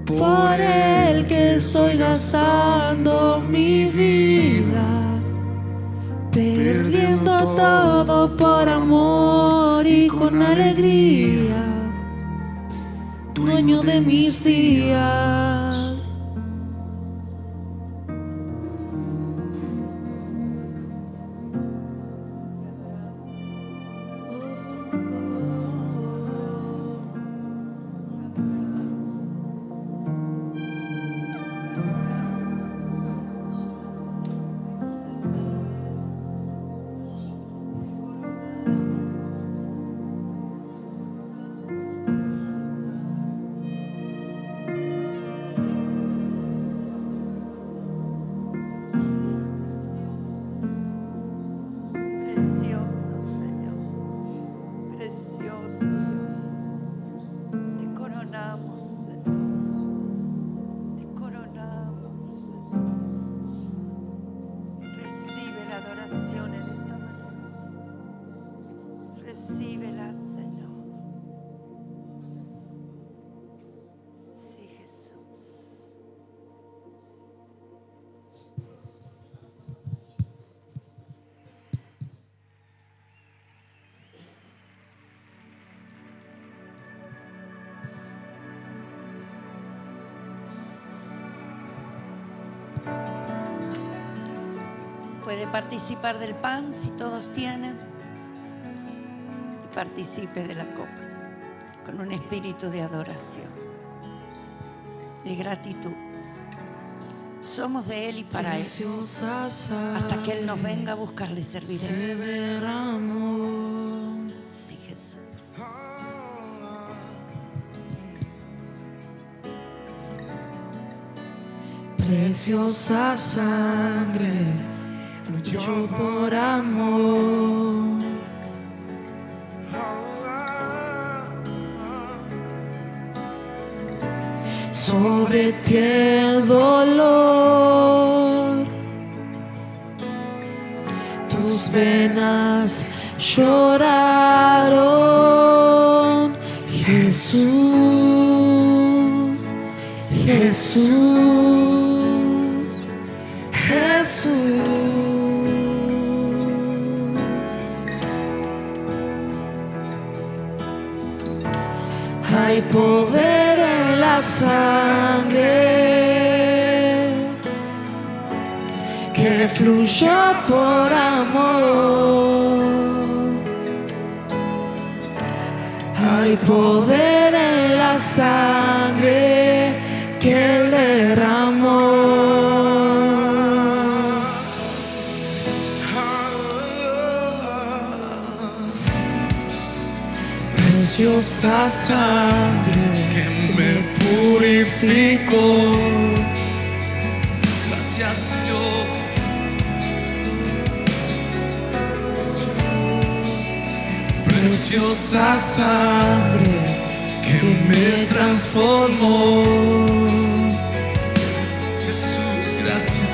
por Él que estoy gastando mi vida, perdiendo todo por amor y con alegría, dueño de mis días. Precioso Señor, precioso Dios, te coronamos Señor, te coronamos Señor. Recibe la adoración en esta mañana, recíbela Señor. Sí, Jesús. Puede participar del pan si todos tienen. Y participe de la copa con un espíritu de adoración, de gratitud. Somos de Él y para Él. Hasta que Él nos venga a buscar, le serviremos. Sí, Jesús. Preciosa sangre fluyó por amor. Sobre ti el dolor, tus venas lloraron. Jesús, Jesús, Jesús. Hay poder en la sangre que fluyó por amor. Hay poder en la sangre que Él derramó. Preciosa sangre que me purificó. Gracias, Señor. Preciosa sangre que me transformó. Jesús, gracias.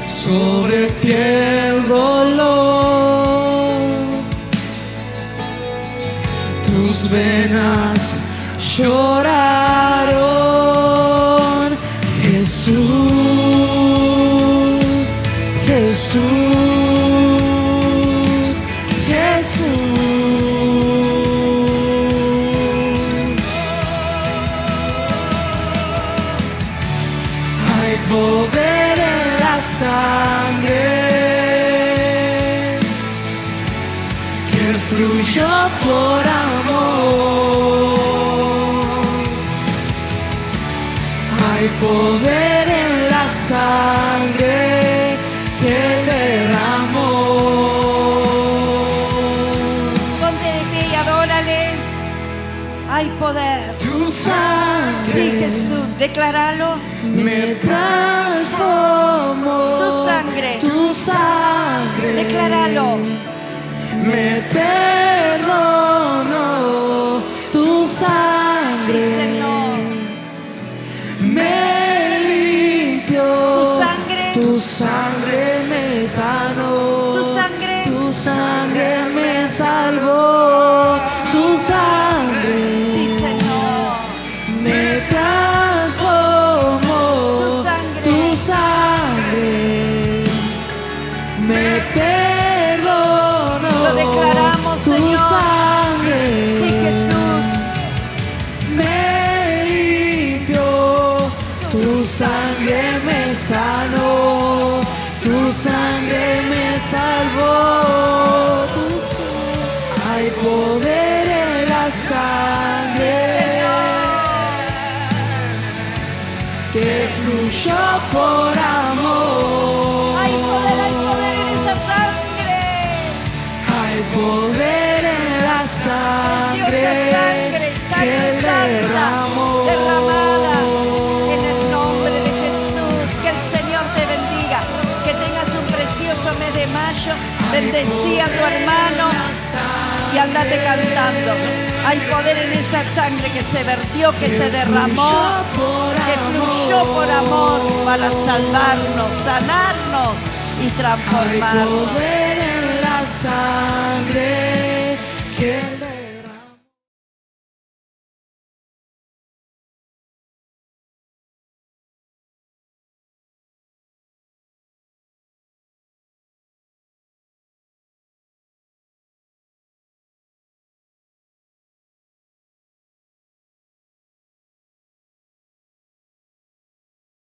Sobre ti el dolor, tus venas lloraron. Jesús, Jesús, Jesús. Hay poder en la sangre que fluyó por amor. Hay poder en la sangre que derramó. Ponte de pie y adórale. Hay poder. Tu sangre, Sí, Jesús, decláralo. me transformó. Tu sangre. Tu sangre, Decláralo. me perdonó. Tu sangre, Sí, Señor. me limpió. Tu sangre me sanó. Tu sangre. Tu sangre me salvó. Tu sangre, Sí, Señor. me transformó. Tu sangre. Tu sangre me perdonó. Lo declaramos, Tu Señor. sangre, Sí, Jesús. me limpió. Tu sangre me sanó. Tu sangre me salvó. Hay poder en la sangre que fluyó por amor. Hay poder en esa sangre. Hay poder en la sangre, Preciosa sangre, sangre que santa, derramó. derramada en el nombre de Jesús. Que el Señor te bendiga. Que tengas un precioso mes de mayo. Bendecí a tu hermano y andate cantando. Hay poder en esa sangre que se vertió, que se derramó, que fluyó por amor para salvarnos, sanarnos y Hay transformarnos. poder en la sangre que